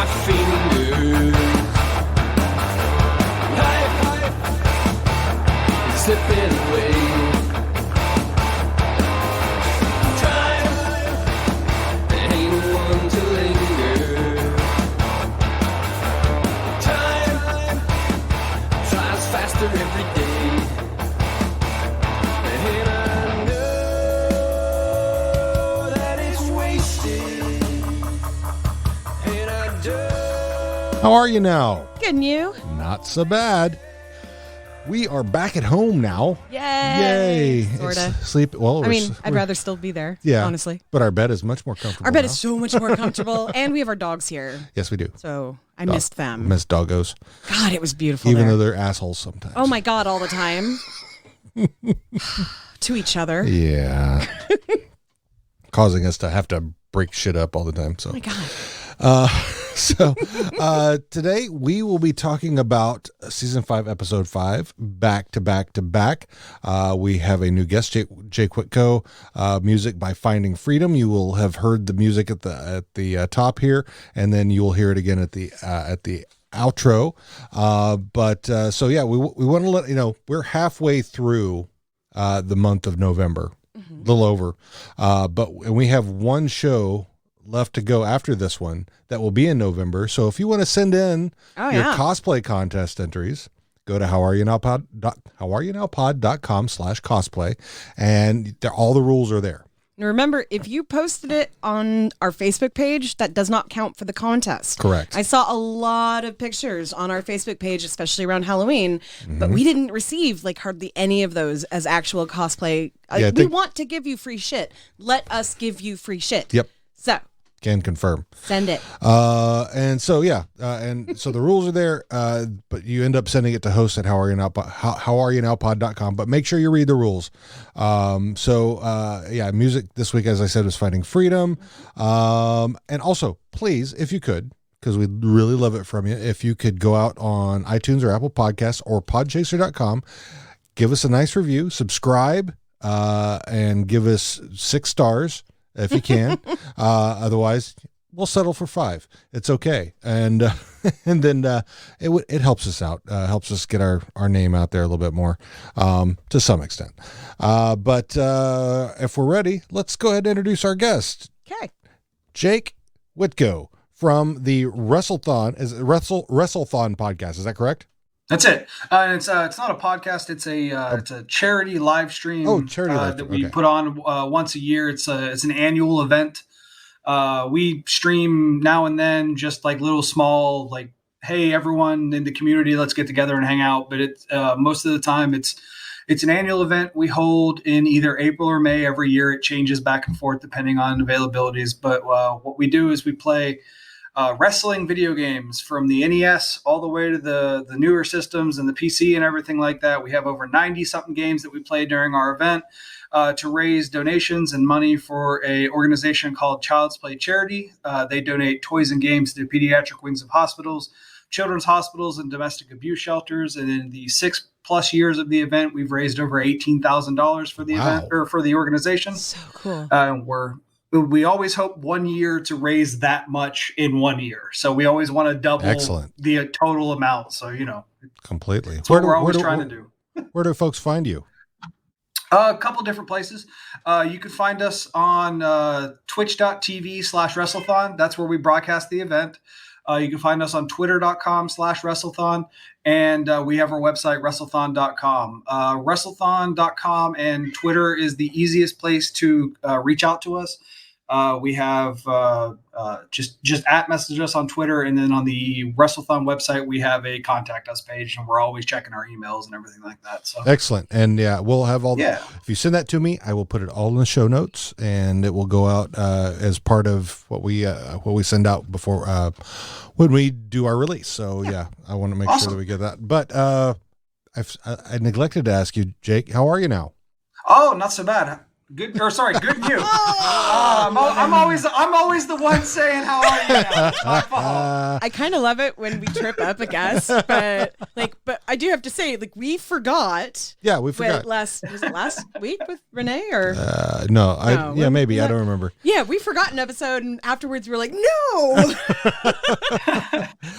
my fingers. Life is slipping away. Time, there ain't one to linger. Time flies faster every day. And I know that it's wasted. And I do. How are you now? Good, and you? Not so bad. We are back at home now. Yay! Sorta. Sleep. Well, I'd rather still be there. Yeah, honestly. But our bed is much more comfortable. Our bed now. is so much more comfortable, and we have our dogs here. Yes, we do. So I missed them. Miss doggos. God, it was beautiful. Even there. though they're assholes sometimes. Oh my God, all the time. To each other. Yeah. Causing us to have to break shit up all the time. So. Oh my God. Today we will be talking about season 5, episode 5, back to back to back. We have a new guest, Jake Whitco, music by Finding Freedom. You will have heard the music at the top here, and then you will hear it again at the outro. So yeah, we want to let you know we're halfway through the month of November, a little over, and we have one show left to go after this one that will be in November. So if you want to send in your cosplay contest entries, go to howareyounowpod.com/cosplay, and all the rules are there. And remember, if you posted it on our Facebook page, that does not count for the contest. Correct. I saw a lot of pictures on our Facebook page, especially around Halloween, but we didn't receive like hardly any of those as actual cosplay. We want to give you free shit. Let us give you free shit. Yep. So. Can confirm. Send it. And so the rules are there, but you end up sending it to host at howareyounowpod.com, but make sure you read the rules. Music this week, as I said, was Finding Freedom. And also, please, if you could, because we'd really love it from you, if you could go out on iTunes or Apple Podcasts or podchaser.com, give us a nice review, subscribe, and give us 6 stars. If you can, otherwise we'll settle for 5. It's okay. And then it helps us out, helps us get our name out there a little bit more, to some extent. But if we're ready, let's go ahead and introduce our guest. Okay. Jake Whitco from the Wrestlethon podcast. Is that correct? That's it. It's not a podcast. It's a charity live stream. Oh, charity live that stream. we put on once a year. It's an annual event. We stream now and then, just like little small, like, hey, everyone in the community, let's get together and hang out. But most of the time it's an annual event we hold in either April or May every year. It changes back and forth depending on availabilities. But what we do is we play wrestling video games from the NES all the way to the newer systems and the PC and everything like that. We have over 90 something games that we play during our event to raise donations and money for a organization called Child's Play Charity. They donate toys and games to pediatric wings of hospitals, children's hospitals, and domestic abuse shelters. And in the 6+ years of the event, we've raised over $18,000 for the event, or for the organization. So cool. We always hope one year to raise that much in 1 year. So we always want to double the total amount. So, completely. That's what we're always trying to do. Where do folks find you? A couple different places. You can find us on twitch.tv/Wrestlethon. That's where we broadcast the event. You can find us on twitter.com/Wrestlethon. And we have our website, Wrestlethon.com. Wrestlethon.com and Twitter is the easiest place to reach out to us. We have just @message us on Twitter, and then on the Wrestlethon website we have a contact us page, and we're always checking our emails and everything like that. So excellent. And we'll have all if you send that to me, I will put it all in the show notes, and it will go out as part of what we send out before when we do our release. So I want to make sure that we get that. But I neglected to ask you, Jake, how are you now? Oh, not so bad. Good news. I'm always the one saying how are you now. It's my fault. I kind of love it when we trip up a guest, but I do have to say, like, we forgot. Yeah, we forgot. Was it last week with Renee or? No, maybe. I don't remember. Yeah, we forgot an episode, and afterwards we were like, no.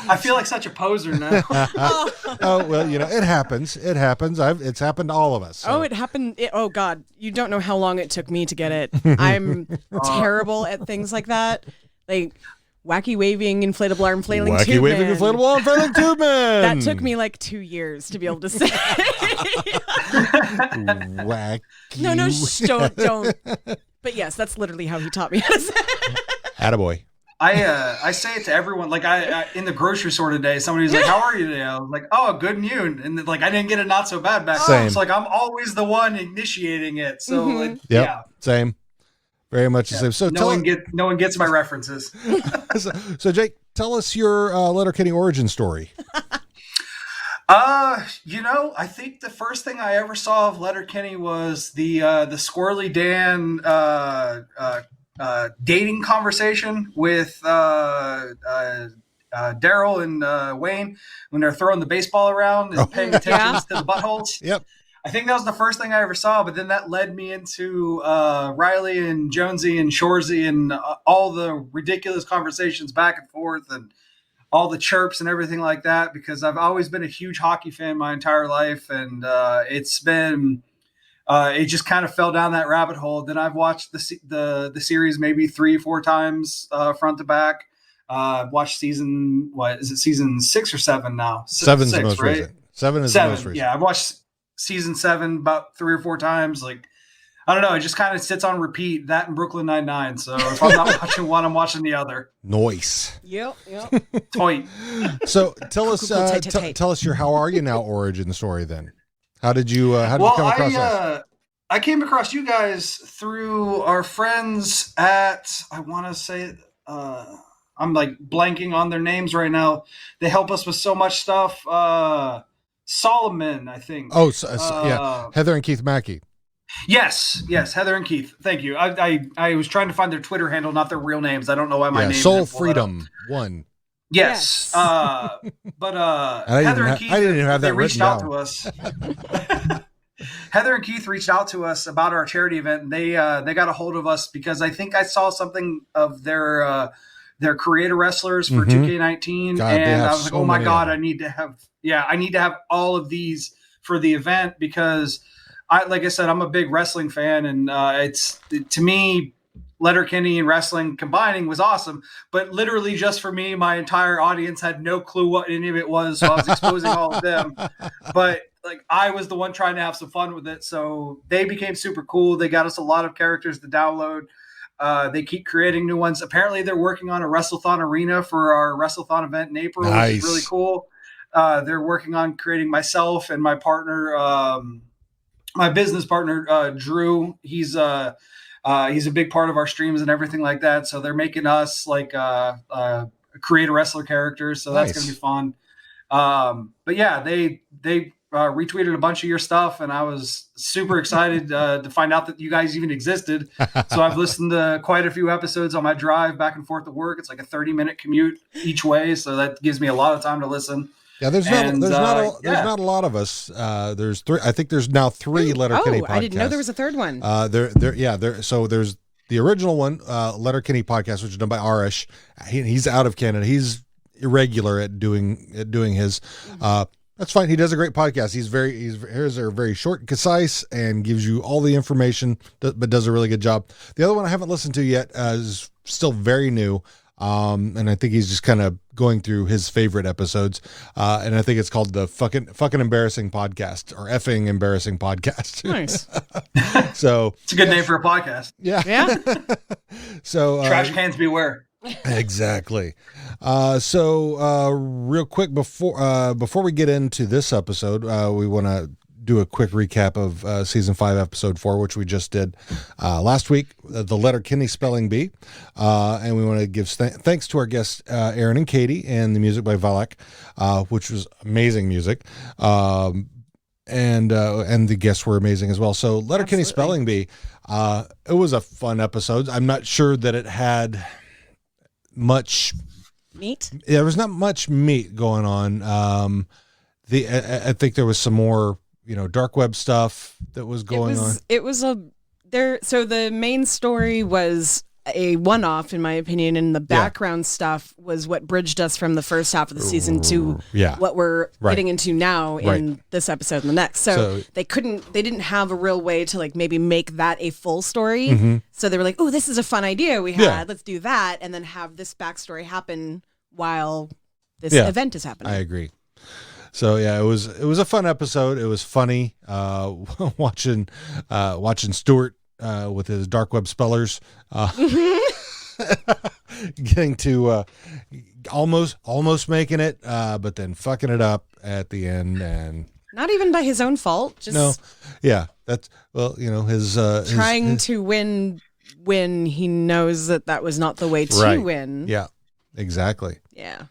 I feel like such a poser now. Oh, well, it happens. It happens. It's happened to all of us. So. Oh, it happened. Oh, God. You don't know how long it took me to get it. I'm terrible at things like that. Like wacky waving, inflatable arm flailing tube man. Wacky waving, inflatable arm flailing tube man. That took me like 2 years to be able to say. Wacky. No, don't. But yes, that's literally how he taught me how to say it. Attaboy. I say it to everyone. Like I in the grocery store today, somebody's like, "How are you today?" I was like, "Oh, good and you." And like I didn't get it not so bad back then. It's like I'm always the one initiating it. So yeah, same. Very much the same. So no one gets my references. so Jake, tell us your Letterkenny origin story. I think the first thing I ever saw of Letterkenny was the Squirrely Dan dating conversation with Daryl and Wayne when they're throwing the baseball around and paying attention to the buttholes. Yep. I think that was the first thing I ever saw, but then that led me into Riley and Jonesy and Shorzy and all the ridiculous conversations back and forth and all the chirps and everything like that, because I've always been a huge hockey fan my entire life. And it's been, it just kind of fell down that rabbit hole. Then I've watched the series maybe 3-4 times front to back. Watched season 6 or 7 now? Seven's 6, the most right? recent. 7 is 7, the most recent. Yeah, I've watched season 7 about 3 or 4 times. Like, I don't know. It just kind of sits on repeat, that and Brooklyn Nine-Nine. So if I'm not watching one, I'm watching the other. Nice. Yep. Toy. So tell us your How Are You Now origin story then. How did you come across us? I came across you guys through our friends at, I want to say, I'm like blanking on their names right now. They help us with so much stuff. Solomon, I think. Oh, yeah. Heather and Keith Mackey. Yes, Heather and Keith. Thank you. I was trying to find their Twitter handle, not their real names. I don't know why my name. Soul Freedom 1. Yes. But Heather and Keith, I didn't even have that they reached written out down. to us. Heather and Keith reached out to us about our charity event, and they got a hold of us because I think I saw something of their creator wrestlers for 2K19, and I was like, oh my God, I need to have all of these for the event, because like I said, I'm a big wrestling fan, and to me, Letterkenny and wrestling combining was awesome. But literally just for me, my entire audience had no clue what any of it was, so I was exposing all of them. But like I was the one trying to have some fun with it, so they became super cool. They got us a lot of characters to download. They keep creating new ones. Apparently, they're working on a Wrestlethon arena for our Wrestlethon event in April, which is really cool. They're working on creating myself and my partner. My business partner, Drew, he's a big part of our streams and everything like that. So they're making us like create a wrestler characters. So that's going to be fun. But yeah, they retweeted a bunch of your stuff, and I was super excited to find out that you guys even existed. So I've listened to quite a few episodes on my drive back and forth to work. It's like a 30-minute commute each way. So that gives me a lot of time to listen. Yeah, there's not a lot of us. There's 3. I think there's now 3 Letterkenny podcasts. I didn't know there was a third one. So there's the original one, Letterkenny podcast, which is done by Arish. He's out of Canada. He's irregular at doing his. That's fine. He does a great podcast. His are very short and concise and gives you all the information, but does a really good job. The other one I haven't listened to yet is still very new. And I think he's just kind of going through his favorite episodes. And I think it's called the fucking embarrassing podcast, or effing embarrassing podcast. Nice. So it's a good name for a podcast. Yeah. So trash cans beware. Exactly. So real quick before we get into this episode, we want to do a quick recap of season 5, episode 4, which we just did last week, the Letterkenny spelling bee. And we want to give thanks to our guests, Aaron and Katie, and the music by Valak, which was amazing music. And the guests were amazing as well. So Letterkenny Spelling Bee, it was a fun episode. I'm not sure that it had much meat. Yeah, there was not much meat going on. I think there was some more, dark web stuff that was going on. So the main story was a one-off, in my opinion, and the background stuff was what bridged us from the first half of the season to what we're getting into now in this episode and the next. So they didn't have a real way to like maybe make that a full story. Mm-hmm. So they were like, oh, this is a fun idea we had. Let's do that. And then have this backstory happen while this event is happening. I agree. So yeah, it was a fun episode. It was funny watching Stuart with his dark web spellers, getting to almost making it, but then fucking it up at the end, and not even by his own fault. Just that's his trying to win when he knows that was not the way to win. Yeah, exactly. Yeah.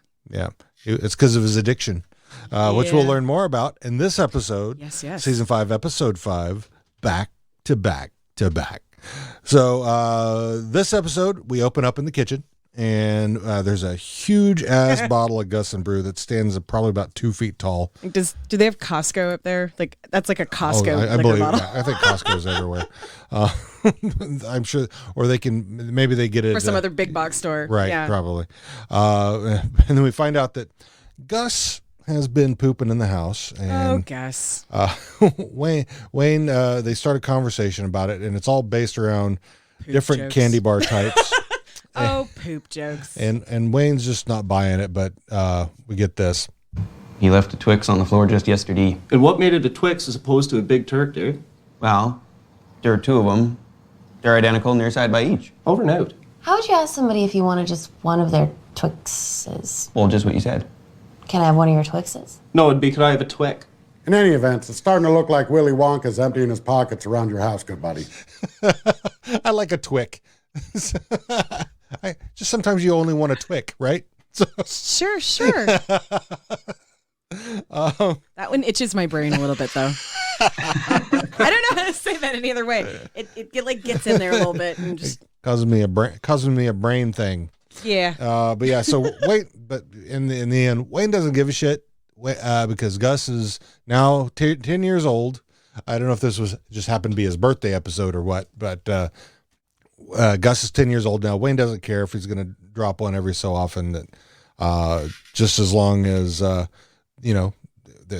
It's because of his addiction, which we'll learn more about in this episode. Yes. Season 5, episode 5, back to back to back. So this episode, we open up in the kitchen, and there's a huge ass bottle of Gus and Brew that stands probably about 2 feet tall. Do they have Costco up there? Like that's like a Costco. I believe. I think Costco's everywhere. I'm sure, or maybe they get it or some other big box store. Right, yeah. Probably. And then we find out that Gus has been pooping in the house. And, Gus. Wayne, they start a conversation about it, and it's all based around poop different jokes. Candy bar types. Poop jokes. And Wayne's just not buying it, but we get this. He left a Twix on the floor just yesterday. And what made it a Twix as opposed to a Big Turk, dude? Well, there are 2 of them. They're identical and they're side by each. Over and out. How would you ask somebody if you wanted just one of their Twixes? Well, just what you said. Can I have one of your Twixes? No, it'd be, could I have a Twick? In any event, it's starting to look like Willy Wonka's emptying his pockets around your house, good buddy. I like a Twick. Just sometimes you only want a Twick, right? So. Sure. That one itches my brain a little bit, though. I don't know how to say that any other way. It like gets in there a little bit and just causing me a brain thing. Yeah. But yeah. So but in the end, Wayne doesn't give a shit because Gus is now 10 years old. I don't know if this was just happened to be his birthday episode or what, but Gus is 10 years old now. Wayne doesn't care if he's going to drop one every so often. That just as long as that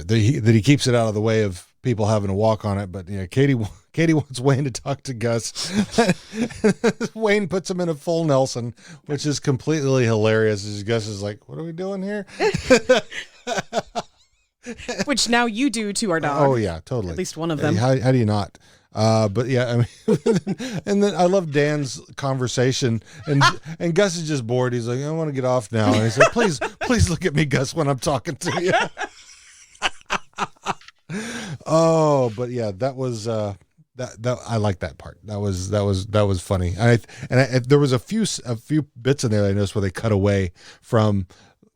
he keeps it out of the way of people having to walk on it. But Katie wants Wayne to talk to Gus. Wayne puts him in a full Nelson, which is completely hilarious. As Gus is like, "What are we doing here?" Which now you do to our dog. Oh yeah, totally. At least one of them. How do you not? But yeah, I mean, and then I love Dan's conversation, and Gus is just bored. He's like, "I want to get off now." And he said, "Please look at me, Gus, when I'm talking to you." Oh, but yeah, that was that I like that part. That was funny. There was a few bits in there I noticed where they cut away from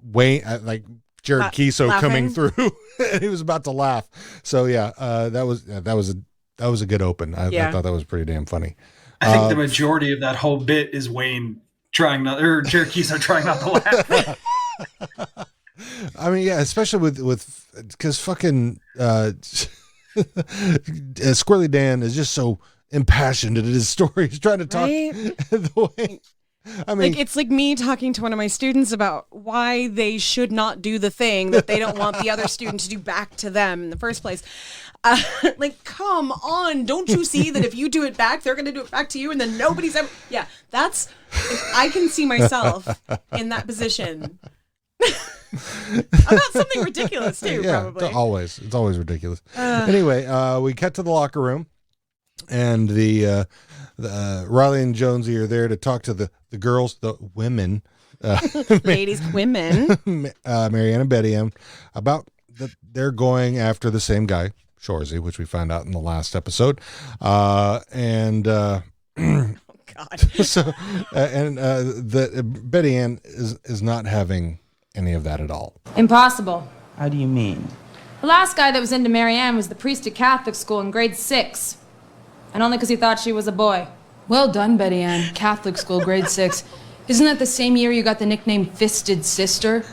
Wayne, like Jared Kiso laughing. coming through, and he was about to laugh. So yeah, that was a good open. I thought that was pretty damn funny. I think the majority of that whole bit is Wayne Jared Kiso trying not to laugh. I mean, yeah, especially with because fucking Squirrely Dan is just so impassioned at his story. He's trying to talk the way. I mean, it's like me talking to one of my students about why they should not do the thing that they don't want the other student to do back to them in the first place. Like, come on. Don't you see that if you do it back, they're going to do it back to you and then nobody's ever. Yeah, that's. I can see myself in that position. About something ridiculous too, probably. It's always ridiculous. Anyway, we cut to the locker room, and the Riley and Jonesy are there to talk to the girls, the women, ladies, women, Marianne and Betty Ann, about that they're going after the same guy, Shorzy, which we found out in the last episode, and. God. So, the Betty Ann is not having any of that at all. Impossible. How do you mean? The last guy that was into Marianne was the priest at Catholic school in grade 6. And only because he thought she was a boy. Well done, Betty Ann. Catholic school, grade 6. Isn't that the same year you got the nickname Fisted Sister?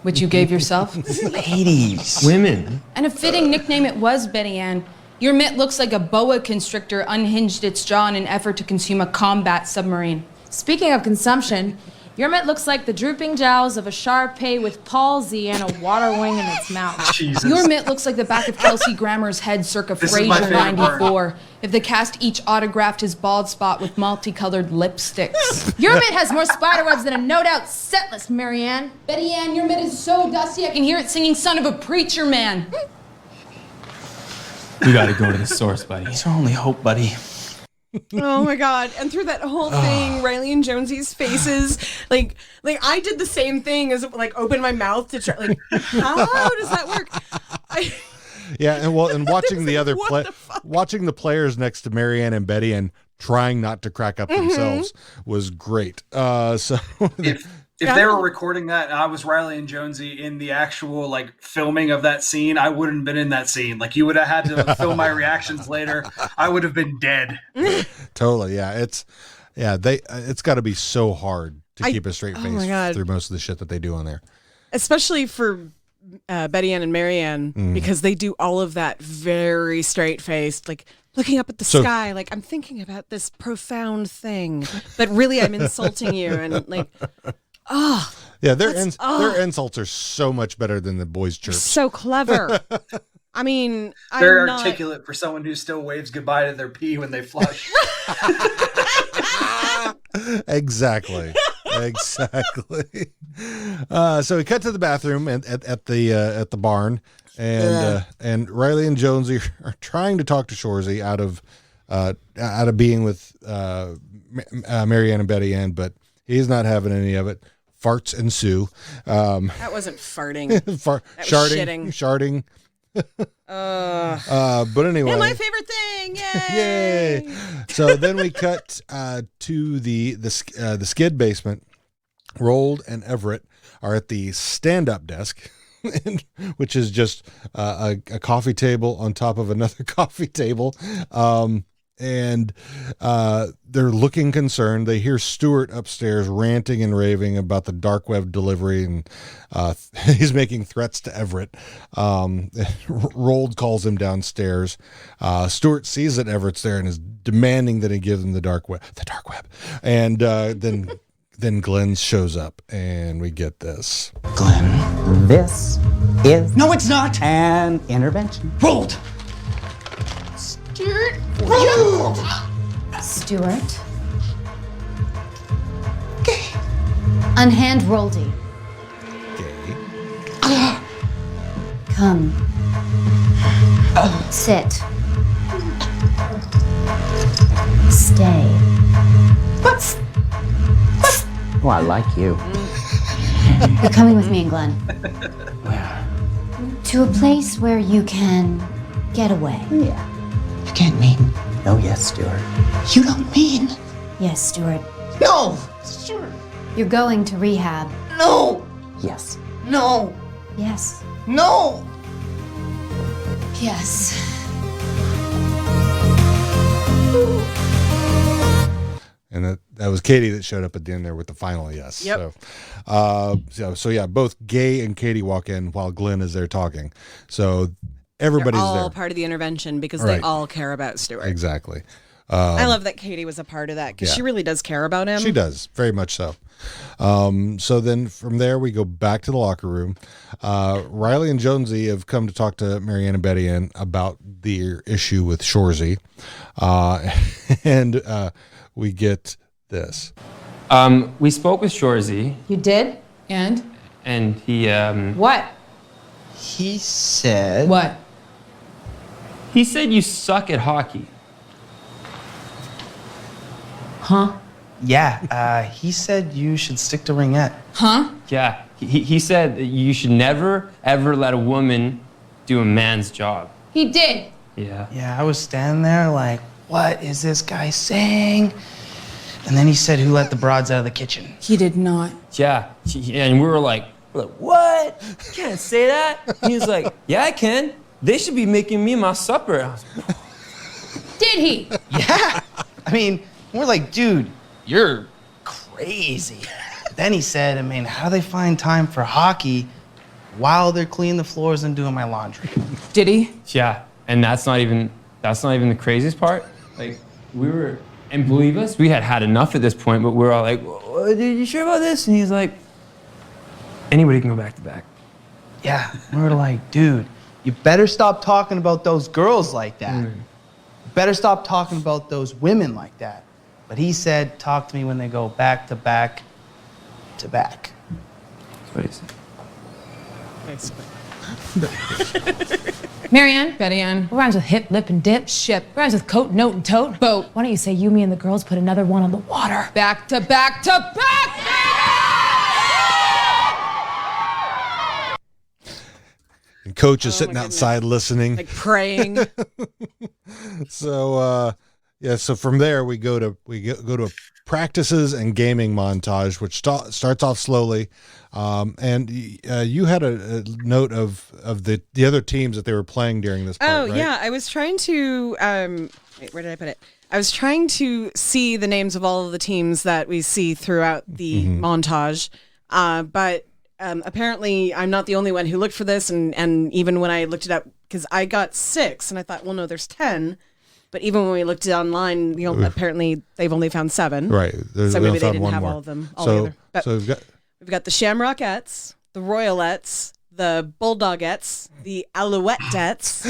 Which you gave yourself? Ladies. Women. And a fitting nickname it was, Betty Ann. Your mitt looks like a boa constrictor unhinged its jaw in an effort to consume a combat submarine. Speaking of consumption, your mitt looks like the drooping jowls of a Shar-Pei with palsy and a water wing in its mouth. Jesus. Your mitt looks like the back of Kelsey Grammer's head circa This is my Frasier favorite 94. If the cast each autographed his bald spot with multicolored lipsticks. Your mitt has more spiderwebs than a no-doubt set list, Marianne. Betty Ann, your mitt is so dusty I can hear it singing Son of a Preacher Man. We gotta go to the source, buddy. It's our only hope, buddy. Oh my God. And through that whole thing, Riley and Jonesy's faces, like I did the same thing as open my mouth to try, how does that work? Yeah, and watching the other watching the players next to Marianne and Betty and trying not to crack up themselves was great. If they were recording that and I was Riley and Jonesy in the actual filming of that scene, I wouldn't have been in that scene. You would have had to film my reactions later. I would have been dead. Totally, yeah. It's got to be so hard to keep a straight face through most of the shit that they do on there. Especially for Betty Ann and Marianne, because they do all of that very straight-faced, looking up at the sky, I'm thinking about this profound thing, but really I'm insulting you, and yeah, their insults are so much better than the boys' chirps. So clever. I mean, very articulate for someone who still waves goodbye to their pee when they flush. Exactly. So we cut to the bathroom at the barn, and Riley and Jonesy are trying to talk to Shorzy out of being with Marianne and Betty Ann, but he's not having any of it. Farts ensue. That wasn't farting. Sharding. But anyway, my favorite thing. Yay! Yay! So then we cut to the skid basement. Rold and Everett are at the stand-up desk, which is just a coffee table on top of another coffee table. And they're looking concerned. They hear Stuart upstairs ranting and raving about the dark web delivery, and he's making threats to Everett. Rold calls him downstairs. Stuart sees that Everett's there and is demanding that he give him the dark web. And then Glenn shows up, and we get this. Glenn, this is... No, it's not! An intervention. Rolled! Stuart. Gay. Unhand Roldy. Gay. Come. Sit. Stay. What? Oh, I like you. You're coming with me and Glenn. Where? To a place where you can get away. Yeah. You can't mean... Oh, yes, Stuart. You don't mean... Yes, Stuart. No! Stuart! You're going to rehab. No! Yes. No! Yes. No! Yes. And that was Katie that showed up at the end there with the final yes. Yep. So yeah, both Gay and Katie walk in while Glenn is there talking. So everybody's They're all there. part of the intervention because Right. they all care about Stuart. Exactly. I love that Katie was a part of that because she really does care about him. She does, very much so. So then from there, we go back to the locker room. Riley and Jonesy have come to talk to Marianne and Betty Ann about the issue with Shorzy. And we get this. We spoke with Shorzy. You did? And? And he, What? He said... What? He said you suck at hockey. Huh? Yeah, he said you should stick to ringette. Huh? Yeah, he said that you should never, ever let a woman do a man's job. He did. Yeah. Yeah, I was standing there like, what is this guy saying? And then he said, who let the broads out of the kitchen? He did not. Yeah, and we were like, We're like, what? You can't say that. And he's like, yeah, I can. They should be making me my supper. I was like, Did he? Yeah. I mean, we're like, dude, you're crazy. Then he said, I mean, how do they find time for hockey while they're cleaning the floors and doing my laundry? Did he? yeah, and that's not even the craziest part. Like, and believe us, we had enough at this point, but we're all like, well, dude, you sure about this? And he's like, anybody can go back to back. Yeah. We're like, dude, you better stop talking about those girls like that. You better stop talking about those women like that. But he said, talk to me when they go back to back to back. That's what he said. Marianne? Betty Ann. What rhymes with hip, lip, and dip? Ship. What rhymes with coat, note, and tote? Boat. Why don't you say you, me, and the girls put another one on the water? Back to back to back! And Coach is sitting outside listening. Like praying. So so from there we go to a practices and gaming montage, which starts off slowly, and you had a note of the other teams that they were playing during this part, right? Yeah, I was trying to wait, where did I put it? I was trying to see the names of all of the teams that we see throughout the montage, but apparently I'm not the only one who looked for this, and even when I looked it up, because I got 6 and I thought, well, no, there's 10. But even when we looked it online, apparently they've only found 7. Right. So maybe they didn't have all of them all together. But so we've got the Shamrockettes, the Royalettes, the Bulldogettes, the Alouettettes,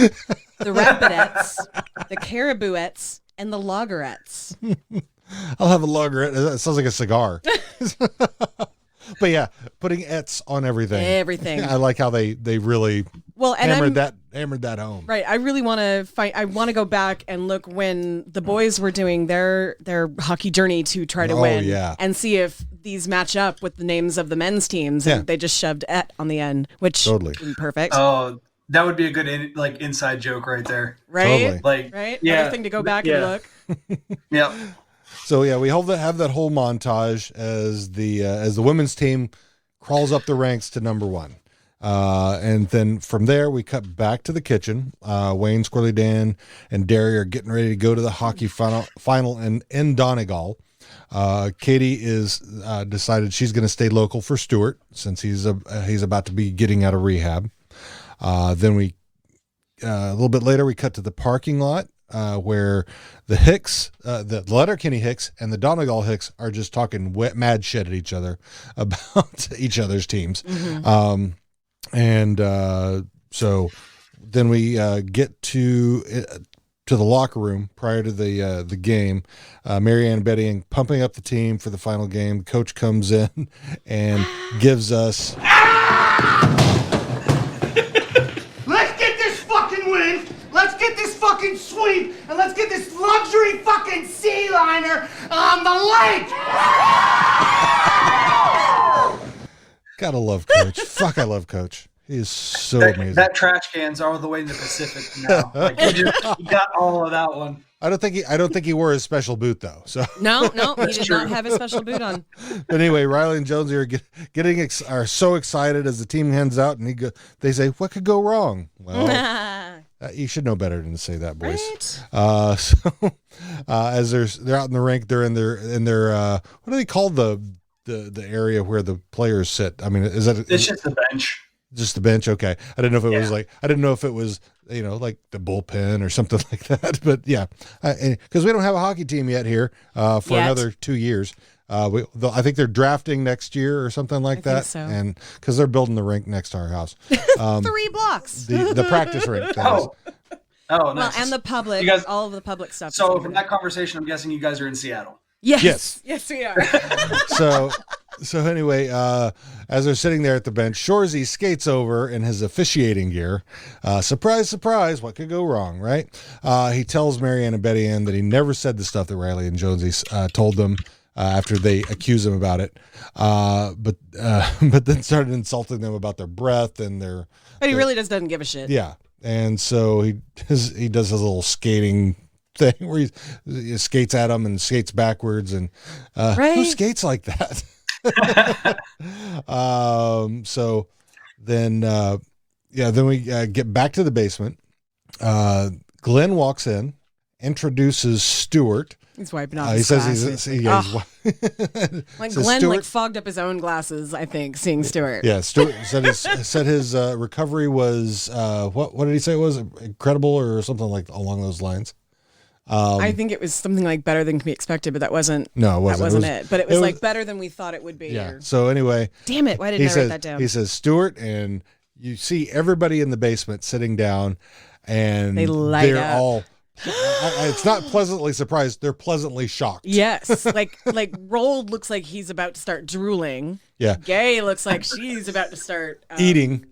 the Rapidettes, the Caribouettes, and the Lagerettes. I'll have a lagerette. It sounds like a cigar. But yeah, putting "ets" on everything. Everything. I like how they really hammered that home. Right. I really want to find. I want to go back and look when the boys were doing their hockey journey to try to win, and see if these match up with the names of the men's teams. And they just shoved "et" on the end, which totally perfect. Oh, that would be a good inside joke right there. Right. Totally. Right. Yeah. Everything to go back and look. Yeah. So yeah, we have that whole montage as the women's team crawls up the ranks to number 1, and then from there we cut back to the kitchen. Wayne, Squirrely Dan, and Derry are getting ready to go to the hockey final in Donegal. Katie is decided she's going to stay local for Stuart since he's about to be getting out of rehab. Then we a little bit later we cut to the parking lot. Where the Hicks, the Letterkenny Hicks and the Donegal Hicks are just talking mad shit at each other about each other's teams. So then we get to the locker room prior to the game. Marianne and Betty Ann pumping up the team for the final game. Coach comes in and gives us... Let's get this fucking win! Let's get this fucking sweep! And let's get this luxury fucking sea liner on the lake! Gotta love Coach. Fuck, I love Coach. He is so amazing. That trash can's all the way in the Pacific now. Like he got all of that one. I don't think he wore his special boot though. So no, he did not have his special boot on. But anyway, Riley and Jonesy are so excited as the team hands out, and they say, "What could go wrong?" Well, you should know better than to say that, boys. Right? As they're out in the rink, they're in their what do they call the area where the players sit? I mean, is that it's just the bench? Just the bench. Okay, I didn't know if it was like the bullpen or something like that. But yeah, because we don't have a hockey team yet here for another 2 years. I think they're drafting next year or something like that. Think so. And because they're building the rink next to our house, 3 blocks. The practice rink. Oh, nice. Well, and the public, You guys- all of the public stuff. So from that conversation, I'm guessing you guys are in Seattle. Yes, we are. So anyway, as they're sitting there at the bench, Shorzy skates over in his officiating gear. Surprise, surprise, what could go wrong, right? He tells Marianne and Betty Ann that he never said the stuff that Riley and Jonesy told them after they accuse him about it. But then started insulting them about their breath and their... But he really just doesn't give a shit. Yeah. And so he does his little skating thing where he skates at them and skates backwards. And who skates like that? So then, then we get back to the basement. Glenn walks in, introduces Stuart. He's wiping off He his says glasses. Like says Glenn Stuart, fogged up his own glasses, I think, seeing Stuart. Yeah, Stuart said his recovery was what did he say it was? Incredible or something like along those lines. I think it was something like better than can be expected, but that wasn't. No, it wasn't. That wasn't it. But it was like was, better than we thought it would be. Yeah. Or, So anyway, damn it! Why didn't I write that down? He says Stuart, and you see everybody in the basement sitting down, and they're all. It's not pleasantly surprised; they're pleasantly shocked. Yes, like Rold looks like he's about to start drooling. Yeah. Gay looks like she's about to start Eating.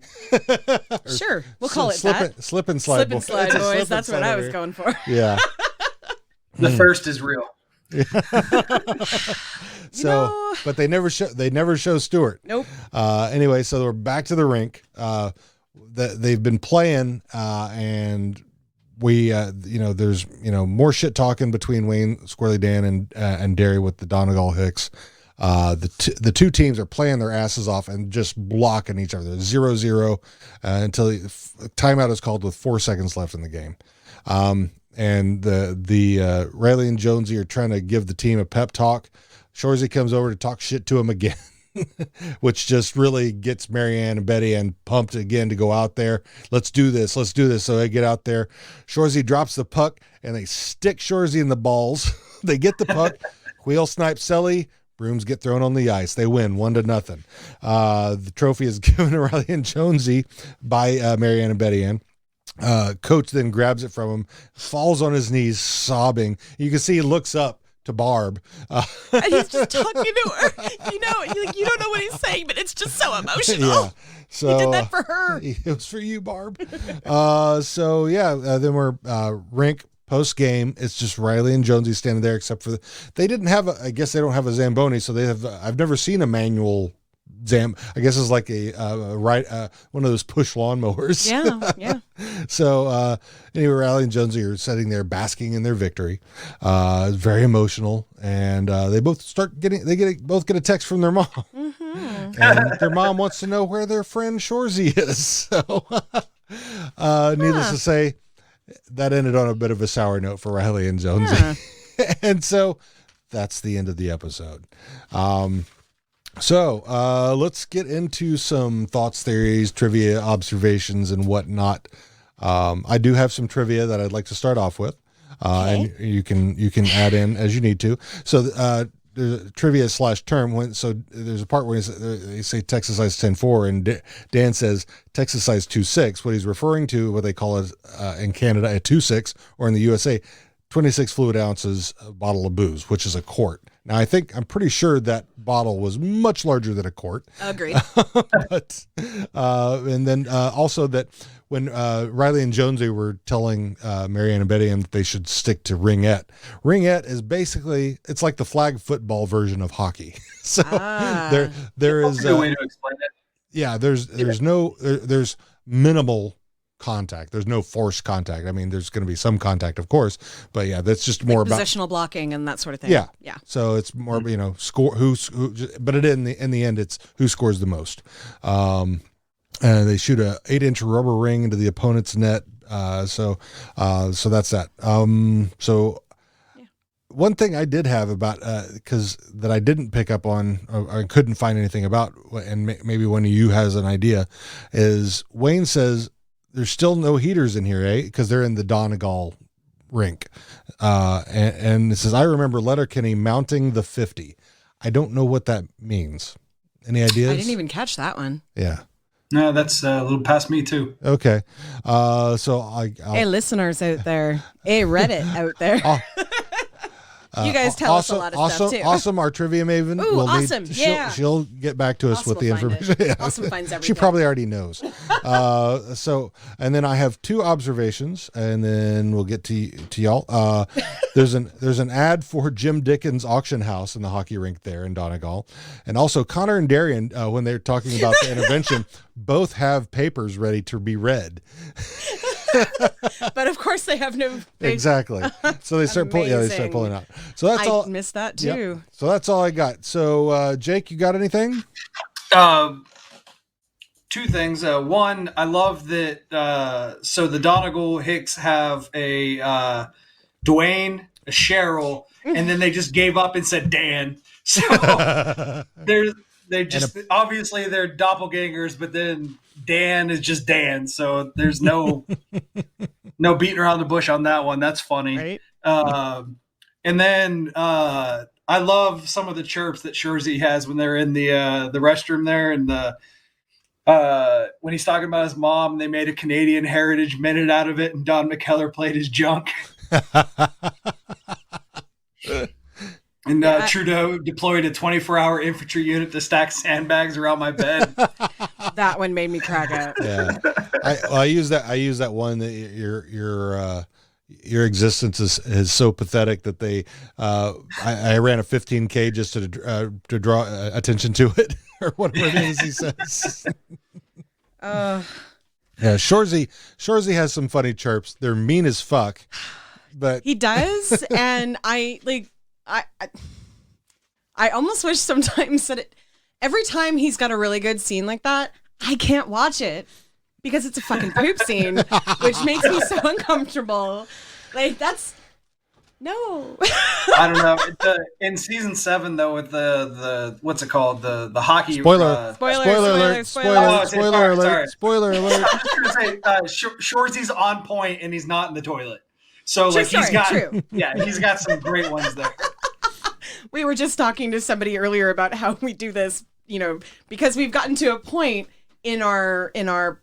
Sure, we'll call it slip that. Slip and slide. Slip and slide, boys. That's what I was going for. Yeah. The first is real. So, but they never show Stuart. Nope. Anyway, so we're back to the rink. They've been playing, and we, there's more shit talking between Wayne, Squirrely Dan, and Derry with the Donegal Hicks. The two teams are playing their asses off and just blocking each other. 0-0 until timeout is called with 4 seconds left in the game. And the Riley and Jonesy are trying to give the team a pep talk. Shorzy comes over to talk shit to him again, which just really gets Marianne and Betty Ann pumped again to go out there. Let's do this. So they get out there. Shorzy drops the puck, and they stick Shorzy in the balls. They get the puck. Wheel snipe Selly. Brooms get thrown on the ice. They win 1-0. The trophy is given to Riley and Jonesy by Marianne and Betty Ann. Coach then grabs it from him, falls on his knees, sobbing. You can see he looks up to Barb. And he's just talking to her. You don't know what he's saying, but it's just so emotional. Yeah. So he did that for her. It was for you, Barb. Then we're rink post game. It's just Riley and Jonesy standing there, except for they didn't have I guess they don't have a Zamboni, so they have. I've never seen a manual. I guess it's like one of those push lawnmowers. Yeah. So anyway, Riley and Jonesy are sitting there basking in their victory. It's very emotional, and they both both get a text from their mom, and their mom wants to know where their friend Shorzy is. So needless to say, that ended on a bit of a sour note for Riley and Jonesy, and so that's the end of the episode. So let's get into some thoughts, theories, trivia, observations, and whatnot. I do have some trivia that I'd like to start off with, and you can add in as you need to. So there's a trivia /term. So there's a part where they say Texas size 10.4, and Dan says Texas size 2.6. What he's referring to, what they call it in Canada a 2.6, or in the USA, 26 fluid ounces bottle of booze, which is a quart. Now, I'm pretty sure that bottle was much larger than a quart. Agreed. But, and then also that when Riley and Jonesy were telling Marianne and Betty Ann that they should stick to ringette. Ringette is basically, it's like the flag football version of hockey. So there is a way to explain it. Yeah, there's minimal contact. There's no forced contact. I mean, there's going to be some contact, of course, but yeah, that's just more about positional blocking and that sort of thing. Yeah. So it's more, score but in the end, it's who scores the most. They shoot a 8-inch rubber ring into the opponent's net. So that's that. One thing I did have about, that I didn't pick up on, or I couldn't find anything about, and maybe one of you has an idea, is Wayne says there's still no heaters in here, because they're in the Donegal rink. And it says, I remember Letterkenny mounting the 50. I don't know what that means. Any ideas? I didn't even catch that one. Yeah. No, that's a little past me too. Okay. So hey, listeners out there. Hey, Reddit out there. You guys tell us a lot of stuff too. Awesome, our trivia maven. Ooh, awesome. She'll get back to us with the information. Yeah. Awesome finds everything. She probably already knows. And then I have two observations, and then we'll get to y'all. There's an ad for Jim Dickens' auction house in the hockey rink there in Donegal. And also Connor and Darian, when they're talking about the intervention, both have papers ready to be read. But of course they have no. Exactly. So they start pulling. Yeah, they start pulling out. So that's all. I missed that too. Yep. So that's all I got. So Jake, you got anything? Two things. One, I love that. So the Donegal Hicks have a Dwayne, a Cheryl, and then they just gave up and said Dan. So obviously they're doppelgangers, but then Dan is just Dan. So there's no beating around the bush on that one. That's funny. Right? And then I love some of the chirps that Shorzy has when they're in the restroom there, and when he's talking about his mom, they made a Canadian Heritage Minute out of it, and Don McKellar played his junk. And Trudeau deployed a 24-hour infantry unit to stack sandbags around my bed. That one made me crack up. Yeah, I use that one that your existence is so pathetic that they I ran a 15K just to draw attention to it or whatever it is he says. Yeah, Shorzy has some funny chirps. They're mean as fuck, but he does, and I almost wish sometimes that every time he's got a really good scene like that, I can't watch it because it's a fucking poop scene, which makes me so uncomfortable. Like that's no. I don't know. In season 7 though, with the what's it called, the hockey spoiler alert. I'm just gonna say Shorzy's on point and he's not in the toilet. So True like story, he's got true. Yeah, he's got some great ones there. We were just talking to somebody earlier about how we do this, because we've gotten to a point in our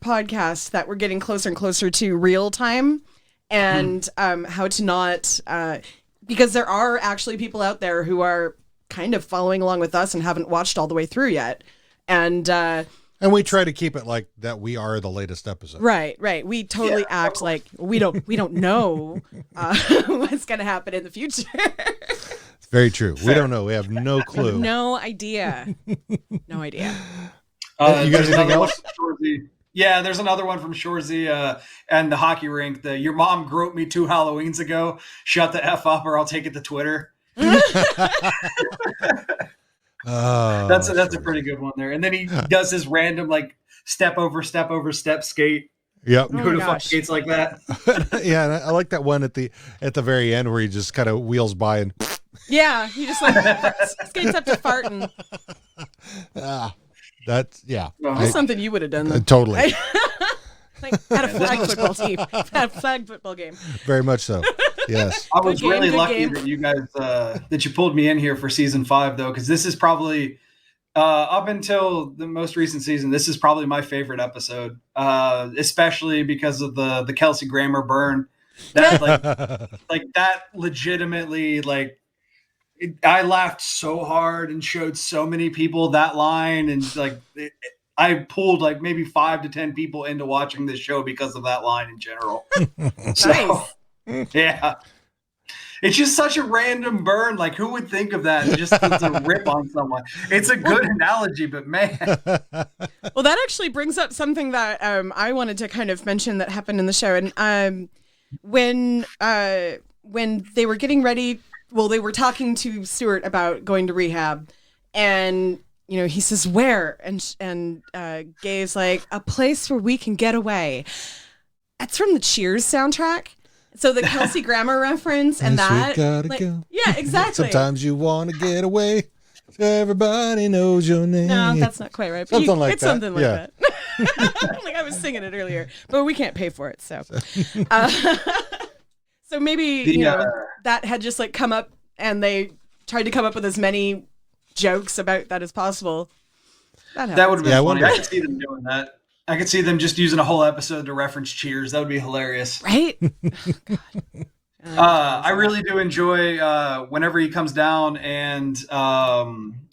podcast that we're getting closer and closer to real time, and how to not because there are actually people out there who are kind of following along with us and haven't watched all the way through yet, and we try to keep it like that. We are the latest episode. Right. We totally act like we don't know what's going to happen in the future. It's very true. We don't know. We have no clue. No idea. No idea. You got anything else? Yeah, there's another one from Shorzy and the hockey rink. Your mom groped me 2 Halloweens ago. Shut the F up or I'll take it to Twitter. That's a pretty good one there. And then he does his random like step over step skate. Yep. Who the fuck skates like that? Yeah, and I like that one at the very end where he just kind of wheels by and yeah, he just like skates up to farting. That's something you would have done. Totally. Like at a flag football team, at a flag football game. Very much so. Yes. I was really lucky that you guys that you pulled me in here for season 5 though, because this is probably up until the most recent season, this is probably my favorite episode, especially because of the Kelsey Grammer burn. That like that legitimately like. I laughed so hard and showed so many people that line, and like I pulled like maybe 5 to 10 people into watching this show because of that line in general. So, yeah, it's just such a random burn. Like, who would think of that? Just to rip on someone. It's a good analogy, but man. Well, that actually brings up something that I wanted to kind of mention that happened in the show, and when they were getting ready. Well, they were talking to Stuart about going to rehab, and he says where, and Gabe's like, a place where we can get away. That's from the Cheers soundtrack. So the Kelsey Grammer reference and that, go. Yeah, exactly. Sometimes you want to get away. Everybody knows your name. No, that's not quite right. But something like it's that. Something like that. Like I was singing it earlier, but we can't pay for it, so. So maybe that had just like come up, and they tried to come up with as many jokes about that as possible. That would have been funny. I could see them doing that. I could see them just using a whole episode to reference Cheers. That would be hilarious, right? I really do enjoy whenever he comes down and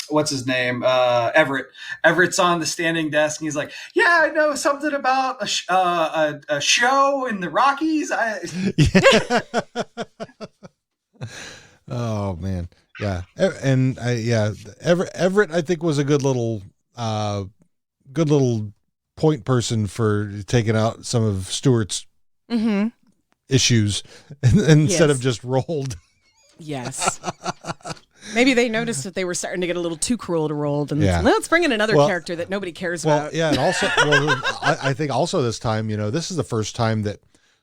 what's his name? Everett. Everett's on the standing desk and he's like, yeah, I know something about a show in the Rockies. Oh man. Yeah. And Everett, I think, was a good little point person for taking out some of Stewart's issues instead of just rolled. Yes. Maybe they noticed that they were starting to get a little too cruel to rolled, and let's bring in another character that nobody cares about. Yeah, and also, I think also this time, this is the first time that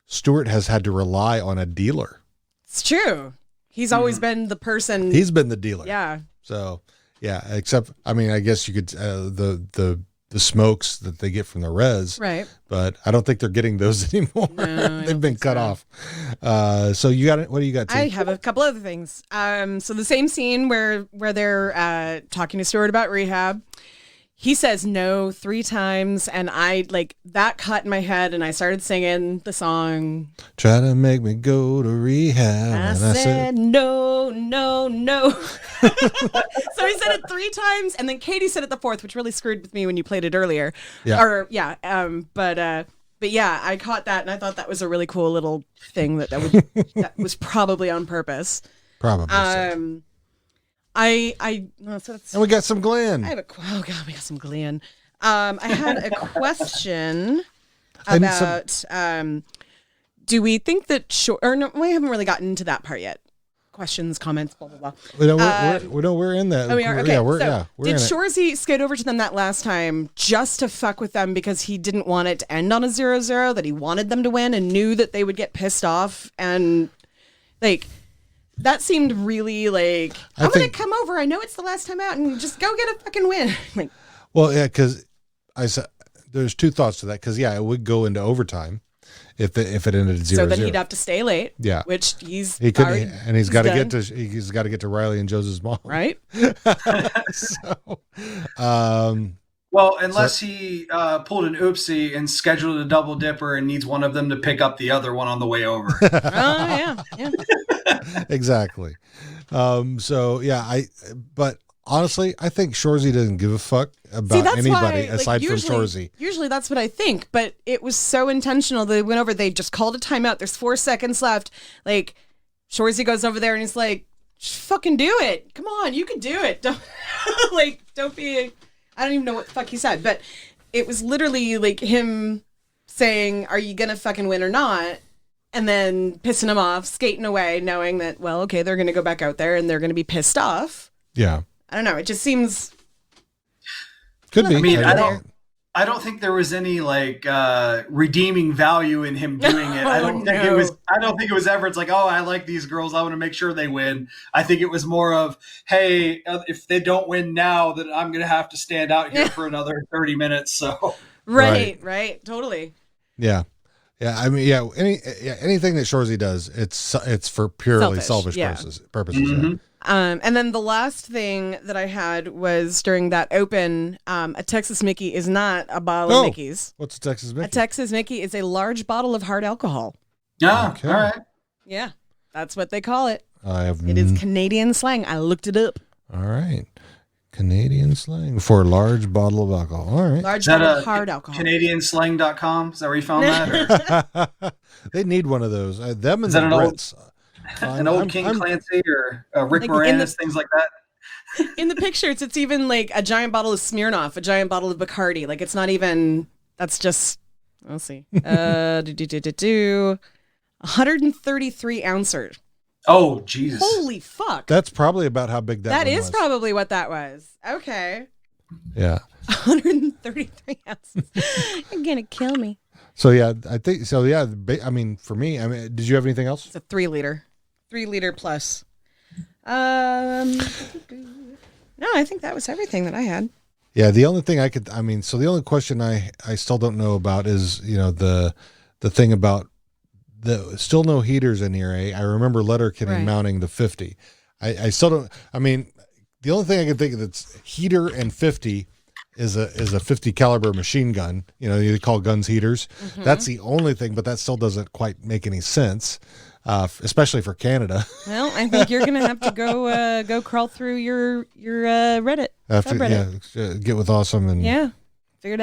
Stewart has had to rely on a dealer. It's true. He's always been the person. He's been the dealer. Yeah. So, except, I guess you could, the smokes that they get from the res. Right. But I don't think they're getting those anymore. No, they've been cut off. So you got it. What do you got? I have a couple other things. So the same scene where they're talking to Stewart about rehab. He says no 3 times, and I that cut in my head, and I started singing the song. Try to make me go to rehab. I said no, no, no. So he said it 3 times, and then Katie said it the 4th, which really screwed with me when you played it earlier. Yeah. But yeah, I caught that, and I thought that was a really cool little thing that was probably on purpose. Probably. So. And we got some Glenn. We got some Glenn. I had a question about do we think that we haven't really gotten into that part yet. Questions, comments, blah blah blah. We're in that. Oh, we are. Okay. We're did in Shorzy skate over to them that last time just to fuck with them because he didn't want it to end on a 0-0, that he wanted them to win and knew that they would get pissed off, and that seemed really I'm going to come over. I know it's the last time out and just go get a fucking win. Well, yeah, because I said there's 2 thoughts to that. Because it would go into overtime if it ended at 0-0. So then he'd have to stay late. Yeah, which he's got to get to Riley and Jose's mom. Right. Well, unless he pulled an oopsie and scheduled a double dipper and needs one of them to pick up the other one on the way over. Yeah. Exactly. But honestly, I think Shorzy doesn't give a fuck about anybody aside from Shorzy. Usually that's what I think, but it was so intentional. They went over, they just called a timeout. There's 4 seconds left. Shorzy goes over there and he's like, just fucking do it. Come on, you can do it. Don't be I don't even know what the fuck he said, but it was literally him saying, are you gonna fucking win or not? And then pissing him off, skating away, knowing that, well, okay, they're going to go back out there and they're going to be pissed off. Yeah. I don't know. It just seems. Could be. I mean, I don't think there was any redeeming value in him doing it. I don't think it was ever. It's like, oh, I like these girls. I want to make sure they win. I think it was more of, hey, if they don't win now, then I'm going to have to stand out here for another 30 minutes. So. Right. Totally. Yeah. Yeah, anything that Shorzy does, it's for purely selfish purposes. Mm-hmm. Yeah. And then the last thing that I had was during that open, a Texas Mickey is not a bottle of Mickey's. What's a Texas Mickey? A Texas Mickey is a large bottle of hard alcohol. Yeah, okay. All right. Yeah, that's what they call it. It is Canadian slang. I looked it up. All right. Canadian slang for a large bottle of alcohol. All right. Large bottle of hard alcohol. CanadianSlang.com? Is that where you found that? They need one of those. Them and the Brits. An old King Clancy or Rick Moranis, things like that? In the pictures, it's even a giant bottle of Smirnoff, a giant bottle of Bacardi. It's not even, that's just, let's see. 133 ounces. Oh, Jesus. Holy fuck. That's probably about how big that is was. Probably what that was. Okay. Yeah. 133 ounces. You're going to kill me. So, yeah, I think, so, yeah, I mean, for me, did you have anything else? It's a 3 liter. 3 liter plus. No, I think that was everything that I had. Yeah, the only thing so the only question I still don't know about is, the thing about still no heaters in here. I remember Letterkenny mounting the 50. I still don't. The only thing I can think of that's heater and 50 is a 50 caliber machine gun. You call guns heaters. Mm-hmm. That's the only thing, but that still doesn't quite make any sense, especially for Canada. Well, I think you're gonna have to go crawl through your Reddit. Subreddit. Get with Awesome and figure it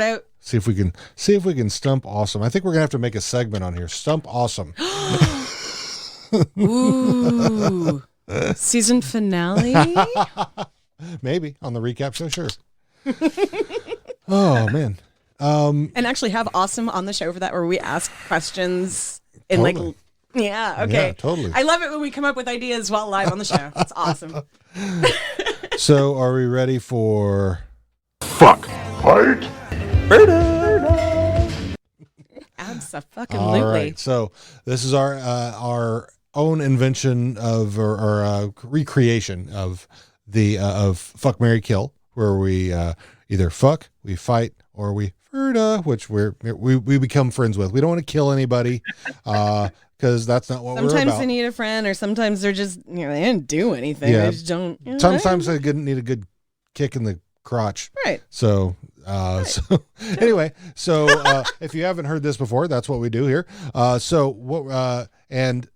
out. See if we can stump Awesome. I think we're gonna have to make a segment on here. Stump Awesome. Ooh. Season finale? Maybe on the recap show, sure. Oh man. And actually have Awesome on the show for that, where we ask questions in Totally. like, yeah, okay. Yeah, totally. I love it when we come up with ideas while live on the show. It's awesome. So are we ready for Fuck. Fight. Absolutely. All right. So this is our own invention of or recreation of the of Fuck, Marry, Kill, where we either fuck, we fight, or we Ferda, which we become friends with. We don't want to kill anybody, because that's not what we're about. Sometimes they need a friend, or sometimes they're just, they didn't do anything. Yeah. They just don't. Sometimes they need a good kick in the crotch. Right. So, anyway, if you haven't heard this before, that's what we do here. And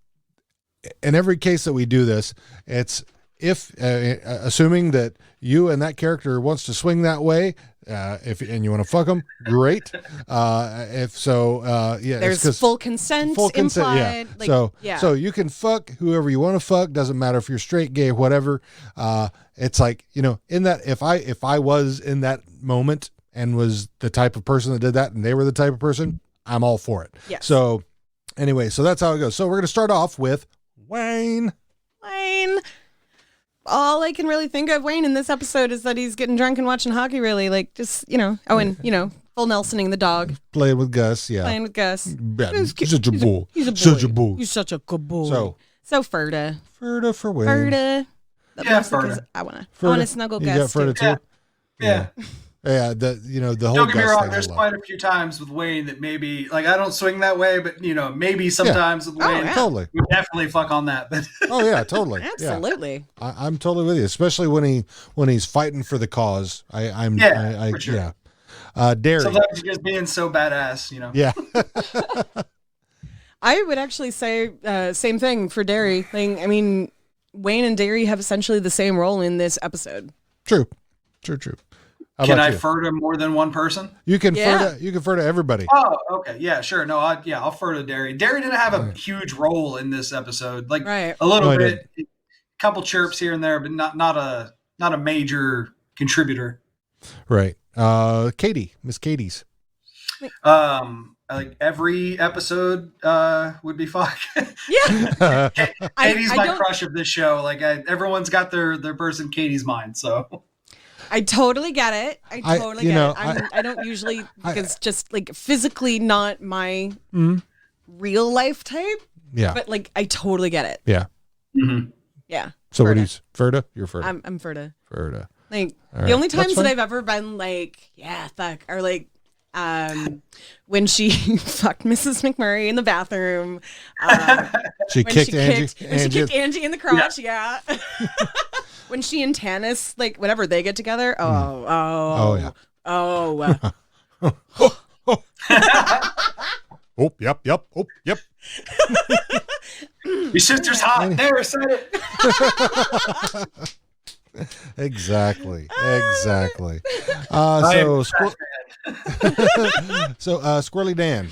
in every case that we do this, it's if assuming that you and that character wants to swing that way, and you want to fuck them, great. If so, there's full consent. Full consent, implied. So you can fuck whoever you want to fuck. Doesn't matter if you're straight, gay, whatever. It's like, in that, if I was in that moment and was the type of person that did that, and they were the type of person, I'm all for it. Yes. So anyway, so that's how it goes. So we're going to start off with Wayne. All I can really think of Wayne in this episode is that he's getting drunk and watching hockey, really. Like, just, and full Nelsoning the dog. Playing with Gus, yeah. Playing with Gus. Yeah, he's such a bull. He's a boy. Such a bull. He's such a good boy. So Ferda. Ferda for Wayne. Ferda. Yeah, Ferda. I want to snuggle you Gus. got Ferda too? Yeah. Yeah, the whole Don't get me Gus wrong, thing there's I love. quite a few times with Wayne that maybe, like, I don't swing that way, but, maybe sometimes with Wayne. Totally. We definitely fuck on that. But Oh, yeah, totally. Absolutely. Yeah. I'm totally with you, especially when he's fighting for the cause. For sure. Yeah. Derry. Sometimes he's just being so badass, Yeah. I would actually say same thing for Derry. Like, I mean, Wayne and Derry have essentially the same role in this episode. True. How Can about I you? Ferda more than one person? You can Ferda everybody. Oh, okay. Yeah, sure. No, I'll Ferda Derry. Derry didn't have a huge role in this episode. Like, a little bit, a couple chirps here and there, but not a major contributor. Right. Katie, Miss Katie's. Like every episode would be fuck. Yeah. Katie's my crush of this show. Like, everyone's got their person Katie's mind. So I totally get it. I totally get it. I don't usually, because just like physically not my real life type. Yeah. But like, I totally get it. Yeah. Mm-hmm. Yeah. So what is Ferda? You're Ferda. I'm Ferda. Ferda. Like, All the right. only times That's that fine. I've ever been like, yeah, fuck, or like, when she fucked Mrs. McMurray in the bathroom. She when kicked she Angie. kicked Angie in the crotch. Yeah. When she and Tanis, like, whenever they get together. Oh, yeah. Oh. Oh, yep. Oh, yep. Your sister's hot. There, said it. Exactly. Squirrely Dan.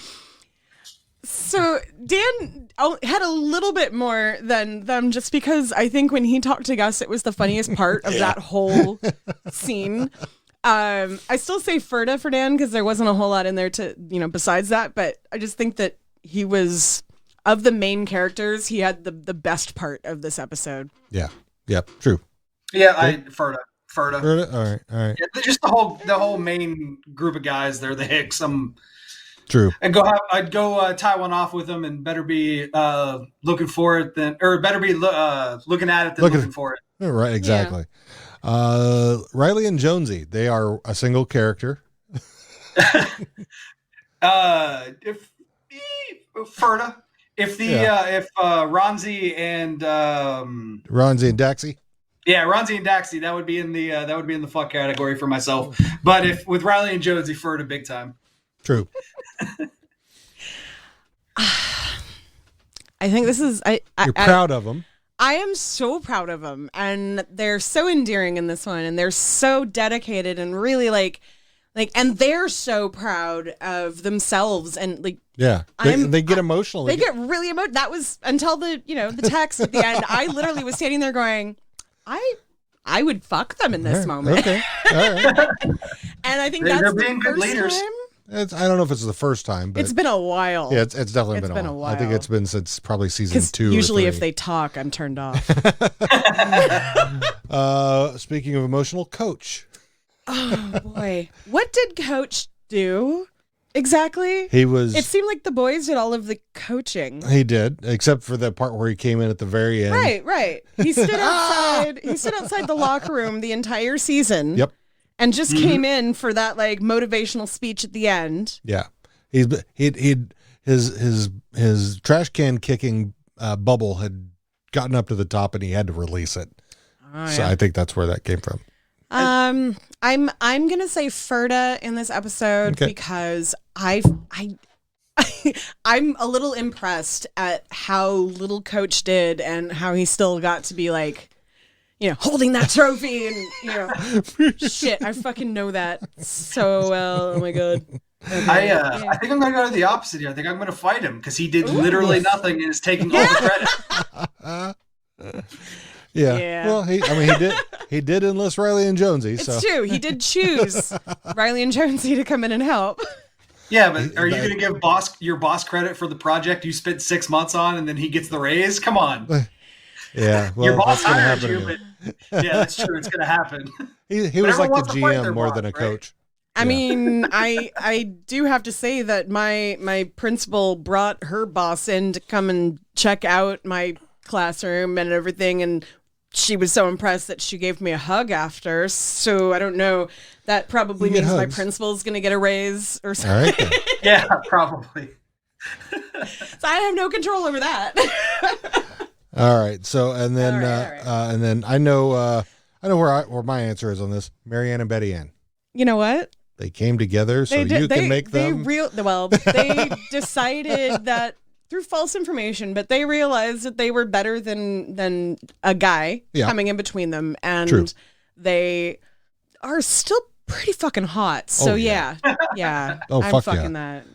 So Dan had a little bit more than them, just because I think when he talked to Gus, it was the funniest part of that whole scene. I still say Ferda for Dan because there wasn't a whole lot in there to, besides that. But I just think that he was, of the main characters, he had the best part of this episode. Yeah. Yep. True. Yeah, Ferda. Ferda. All right. Yeah, just the whole main group of guys. They're the Hicks. True. I'd go tie one off with them, and better be looking for it better be looking at it than looking for it. Right. Exactly. Yeah. Riley and Jonesy, they are a single character. If Ferda, if Ronzi and Daxie. Yeah, Ronzi and Daxie, that would be in the fuck category for myself. But if with Riley and Jonesy, Ferda big time. True. I think this is You're proud of them. I am so proud of them, and they're so endearing in this one, and they're so dedicated and really like, and they're so proud of themselves, and like, yeah, they get emotional. They get really emotional. That was until the text at the end. I literally was standing there going, I would fuck them in this moment. Okay, all right. And I think they're that's being the good first leaders. time. I don't know if it's the first time, but it's been a while. Yeah, it's definitely been a while. I think it's been since probably season 2. Usually, if they talk, I'm turned off. Speaking of emotional, Coach. Oh boy, what did Coach do exactly? It seemed like the boys did all of the coaching. He did, except for the part where he came in at the very end. Right. He stood outside. He stood outside the locker room the entire season. Yep. And just came in for that like motivational speech at the end. Yeah. His trash can kicking bubble had gotten up to the top and he had to release it. Oh, so yeah. I think that's where that came from. I'm gonna say Ferda in this episode because I'm a little impressed at how little Coach did and how he still got to be like, holding that trophy and shit. I fucking know that so well. Oh my god. Okay. I think I'm gonna go to the opposite here. I think I'm gonna fight him because he did literally nothing and is taking all the credit. Yeah. Well, he did enlist Riley and Jonesy. It's true. He did choose Riley and Jonesy to come in and help. Yeah, but are you going to give your boss credit for the project you spent 6 months on and then he gets the raise? Come on. Yeah. Well, your boss hired happen you, but yeah, that's true. It's going to happen. He was like the GM more than a coach. I mean, I do have to say that my principal brought her boss in to come and check out my classroom and everything, and she was so impressed that she gave me a hug after. So I don't know. That probably means my principal's going to get a raise or something. All right, yeah, probably. So I have no control over that. All right. So and then and then I know where my answer is on this. Marianne and Betty Ann. You know what? They came together, so you can make them. They decided that through false information, but they realized that they were better than a guy coming in between them, and they are still pretty fucking hot. So yeah. Oh, I'm fucking that.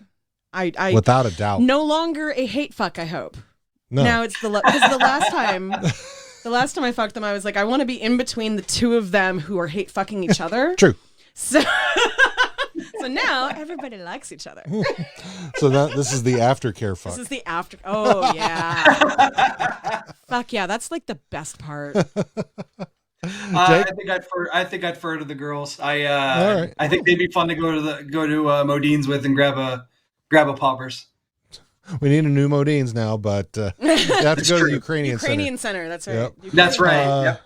I without a doubt. No longer a hate fuck. I hope. No. Now it's because the last time I fucked them, I was like, I want to be in between the two of them who are hate fucking each other. True. So now everybody likes each other. So this is the aftercare fuck. This is the after. Oh yeah. Fuck yeah, that's like the best part. I think I'd defer to the girls. I think they'd be fun to go to Modine's with and grab a poppers. We need a new Modine's now, but you have to go to the Ukrainian Center. That's right. Yep. That's right.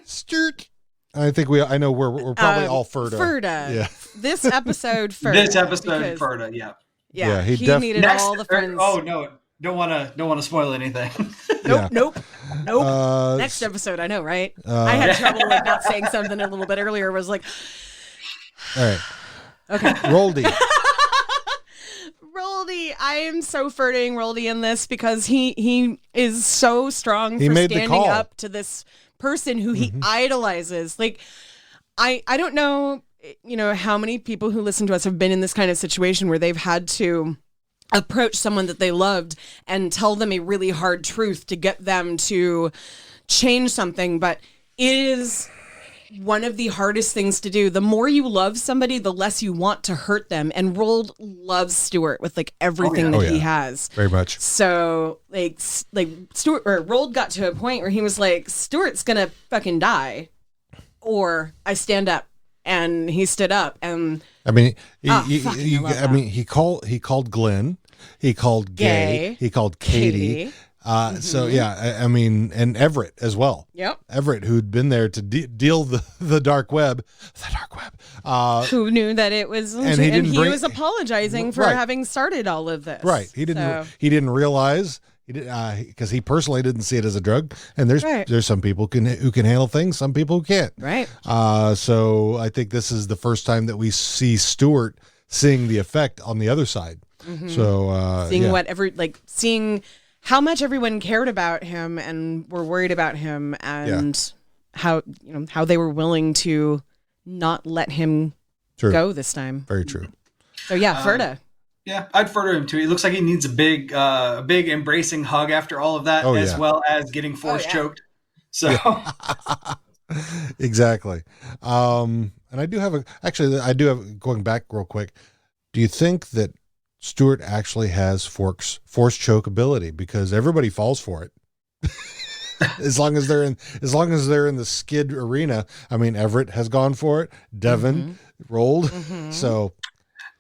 Sturt. I think I know we're probably all Ferda. Ferda. Yeah. This episode, Ferda. Ferda. Yeah. Yeah. He needed all the friends. Oh no. Don't want to spoil anything. Nope. Next episode, I know, right? I had trouble with not saying something a little bit earlier. Was like, all right. Okay. Roldy. I am so furting Roldy in this because he is so strong for standing up to this person who he idolizes. Like, I don't know, how many people who listen to us have been in this kind of situation where they've had to approach someone that they loved and tell them a really hard truth to get them to change something, but it is one of the hardest things to do. The more you love somebody, the less you want to hurt them. And Rold loves Stuart with like everything that he has. Very much. So like Stuart or Rold got to a point where he was like, Stuart's gonna fucking die, or I stand up. And he stood up, and I mean, he called Glenn, he called Gay, he called Katie. So yeah, I mean, and Everett as well. Yep. Everett, who'd been there to deal the dark web, who knew that it was, and he was apologizing for having started all of this. Right. He didn't realize. Because he personally didn't see it as a drug, and there's some people who can handle things, some people who can't. Right. So I think this is the first time that we see Stuart seeing the effect on the other side. Mm-hmm. So seeing how much everyone cared about him and were worried about him, and how they were willing to not let him go this time. Very true. So Ferda. Yeah, I'd defer to him too. He looks like he needs a big embracing hug after all of that, well as getting force choked. So exactly. And I do have going back real quick. Do you think that Stewart actually has force choke ability? Because everybody falls for it. as long as they're in the skid arena. I mean, Everett has gone for it. Devin rolled. So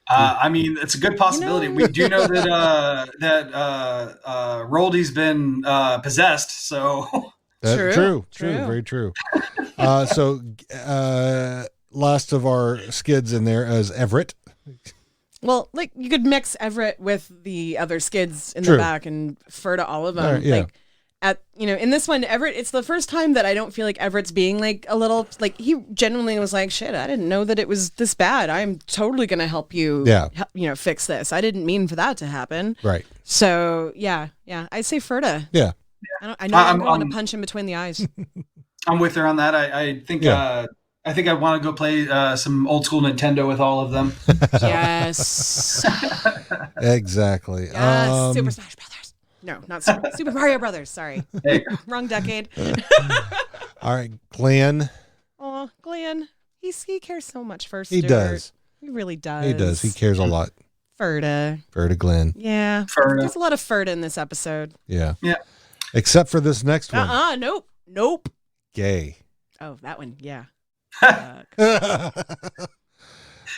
I mean, it's a good possibility. We do know that Roldy's been possessed. So true, very true. So last of our skids in there is Everett. Well, like you could mix Everett with the other skids in True. the back and refer to all of them. Yeah. Like in this one, Everett, it's the first time that I don't feel like Everett's being like a little, like he genuinely was like, shit, I didn't know that it was this bad. I'm totally going to help you, fix this. I didn't mean for that to happen. Right. So yeah. I'd say Ferda. Yeah. I know I'm going to punch him between the eyes. I'm with her on that. I think I think I want to go play some old school Nintendo with all of them. Yes. Exactly. Yes. Super Smash Brothers. No, not Super Mario Brothers. Sorry. Wrong decade. All right, Glenn. Oh, Glenn. He cares so much for He Stuart. does. He really does. He does. He cares a lot. Ferda. Glenn. Yeah. Ferda. There's a lot of Ferda in this episode. Yeah. Except for this next one. Nope. Gay. Oh, that one. Yeah.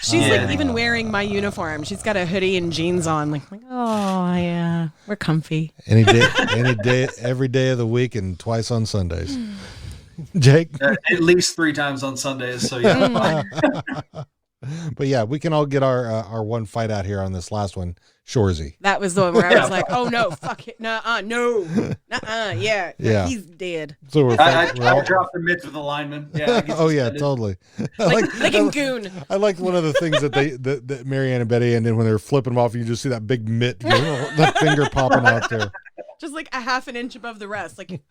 She's like even wearing my uniform. She's got a hoodie and jeans on. Like, oh yeah, we're comfy. Any day, every day of the week, and twice on Sundays. Jake, at least 3 times on Sundays. So yeah. But yeah, we can all get our one fight out here on this last one. Shorzy. That was the one where I was like, oh no, fuck it, no, yeah, he's dead. So I dropped the mitts with the lineman. Yeah. Oh yeah, totally. Like in Goon. I like one of the things that Marianne and Betty, and then when they're flipping them off, you just see that big mitt, that finger popping out there. Just like a half an inch above the rest. Like.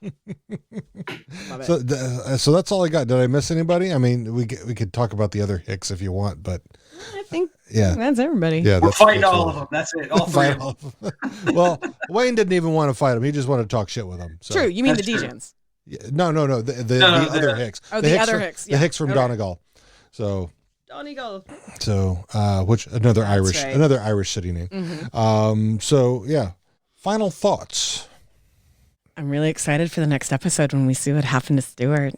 So that's all I got. Did I miss anybody? I mean, we could talk about the other Hicks if you want, but I think that's everybody. Yeah, we'll fight all of them. That's it. All 3 of them. Well, Wayne didn't even want to fight him. He just wanted to talk shit with him. So. True. You mean the DJs? Yeah, no. The other Hicks. Oh, the other Hicks. The Hicks from Donegal. So. Donegal. So, which another Right. Irish city name. Mm-hmm. So yeah. Final thoughts. I'm really excited for the next episode when we see what happened to Stuart.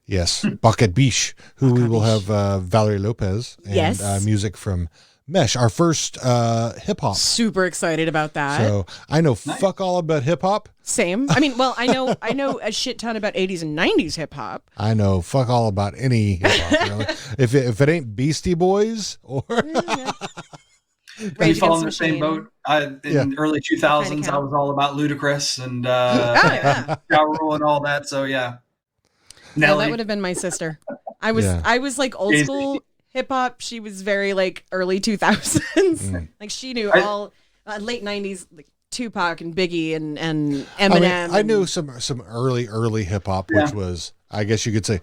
Yes, Bucket Biche, who we will have Valerie Lopez and music from Mesh, our first hip hop. Super excited about that. So I know fuck all about hip hop. Same. I mean, well, I know a shit ton about 80s and 90s hip hop. I know fuck all about any hip hop. Really. if it ain't Beastie Boys or. We fall in the same boat. In early 2000s, I was all about Ludacris and Ja Rule and all that. So yeah. No, that would have been my sister. I was like old school hip hop. She was very like early 2000s. Like she knew all late 90s, like Tupac and Biggie and Eminem. I knew some early hip hop, which was, I guess you could say,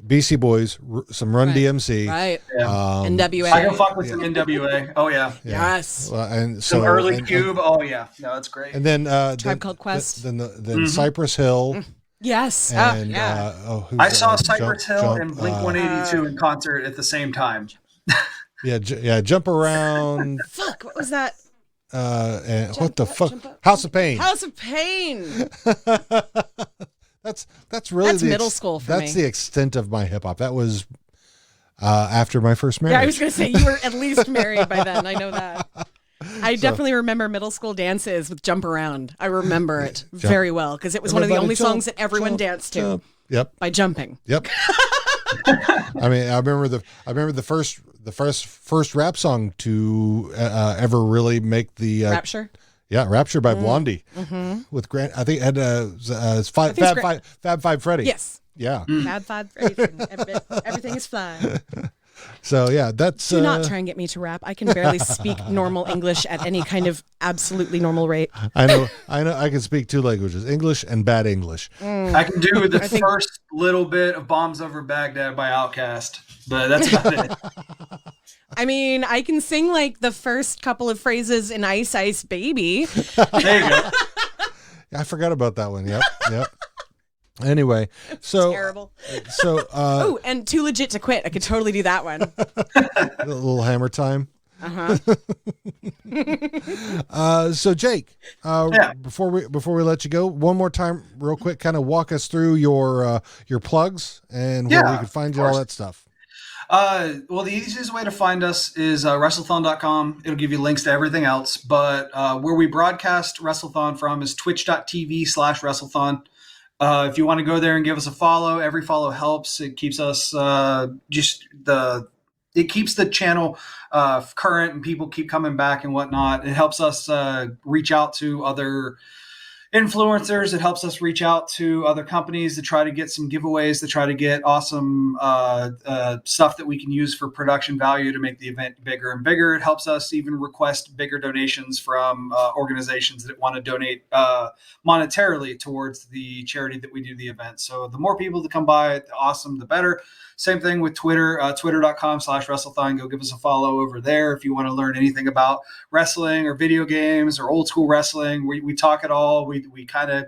BC Boys, some Run DMC, right? NWA. I can fuck with some NWA. Oh yeah. Yes. And so some early Cube. Oh yeah, no, that's great. And then Tribe Called Quest. Then Cypress Hill. Yes. And, I saw Cypress Hill and Blink 182 in concert at the same time. Jump Around. Fuck, what was that? And what the fuck? House of Pain. House of Pain. That's really middle school for me. That's the extent of my hip hop. That was after my first marriage. Yeah, I was gonna say you were at least married by then. I know that. I definitely remember middle school dances with Jump Around. I remember it very well because it was one of the only songs that everyone danced to. Yep. By jumping. Yep. I mean, I remember the first rap song to ever really make the Rapture. Yeah, Rapture by Blondie with Grant. I think it had Fab Five Freddy. Yes. Yeah. Fab Five Freddy. Everything is fine. So yeah, that's. Do not try and get me to rap. I can barely speak normal English at any kind of absolutely normal rate. I know. I can speak 2 languages: English and bad English. I can do the first little bit of "Bombs Over Baghdad" by Outkast, but that's about it. I mean, I can sing like the first couple of phrases in Ice Ice Baby. There you go. I forgot about that one. Yep. Anyway, so terrible. So and Too Legit to Quit. I could totally do that one. A little Hammer Time. So Jake, before we let you go, one more time, real quick, kind of walk us through your plugs and where we can find you, all that stuff. Well, the easiest way to find us is wrestlethon.com. It'll give you links to everything else. But where we broadcast Wrestlethon from is twitch.tv/Wrestlethon. If you want to go there and give us a follow, every follow helps. It keeps us it keeps the channel current and people keep coming back and whatnot. It helps us reach out to other influencers. It helps us reach out to other companies to try to get some giveaways, to try to get awesome stuff that we can use for production value to make the event bigger and bigger. It helps us even request bigger donations from organizations that want to donate monetarily towards the charity that we do the event. So the more people that come by, the awesome, the better. Same thing with Twitter, twitter.com/Wrestlethon. Go give us a follow over there if you want to learn anything about wrestling or video games or old school wrestling. We talk it all. We kind of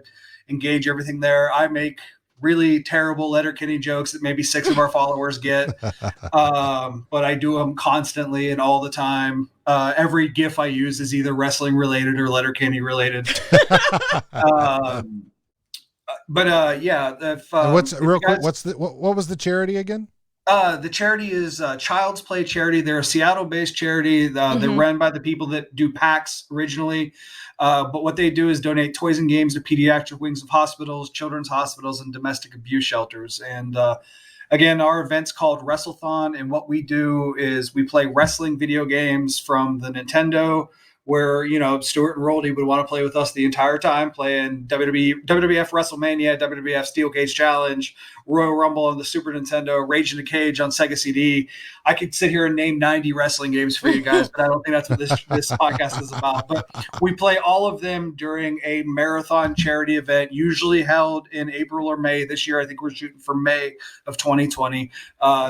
engage everything there. I make really terrible Letterkenny jokes that maybe 6 of our followers get, but I do them constantly and all the time. Every GIF I use is either wrestling related or Letterkenny related. What was the charity again? The charity is Child's Play Charity. They're a Seattle-based charity. They're run by the people that do PAX originally. But what they do is donate toys and games to pediatric wings of hospitals, children's hospitals, and domestic abuse shelters. And again, our event's called Wrestlethon. And what we do is we play wrestling video games from the Nintendo, where, Stuart and Roldy would want to play with us the entire time, playing WWF WrestleMania, WWF Steel Cage Challenge, Royal Rumble on the Super Nintendo, Rage in a Cage on Sega CD. I could sit here and name 90 wrestling games for you guys, but I don't think that's what this podcast is about. But we play all of them during a marathon charity event, usually held in April or May. This year, I think we're shooting for May of 2020.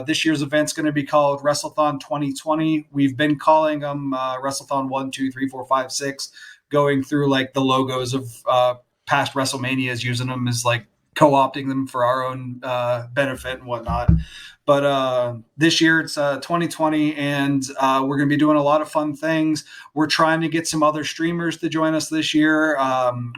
This year's event's going to be called Wrestlethon 2020. We've been calling them Wrestlethon 1, 2, 3, 4, 5, 6, going through like the logos of past WrestleManias, using them as like co-opting them for our own benefit and whatnot. But this year it's 2020, and we're going to be doing a lot of fun things. We're trying to get some other streamers to join us this year.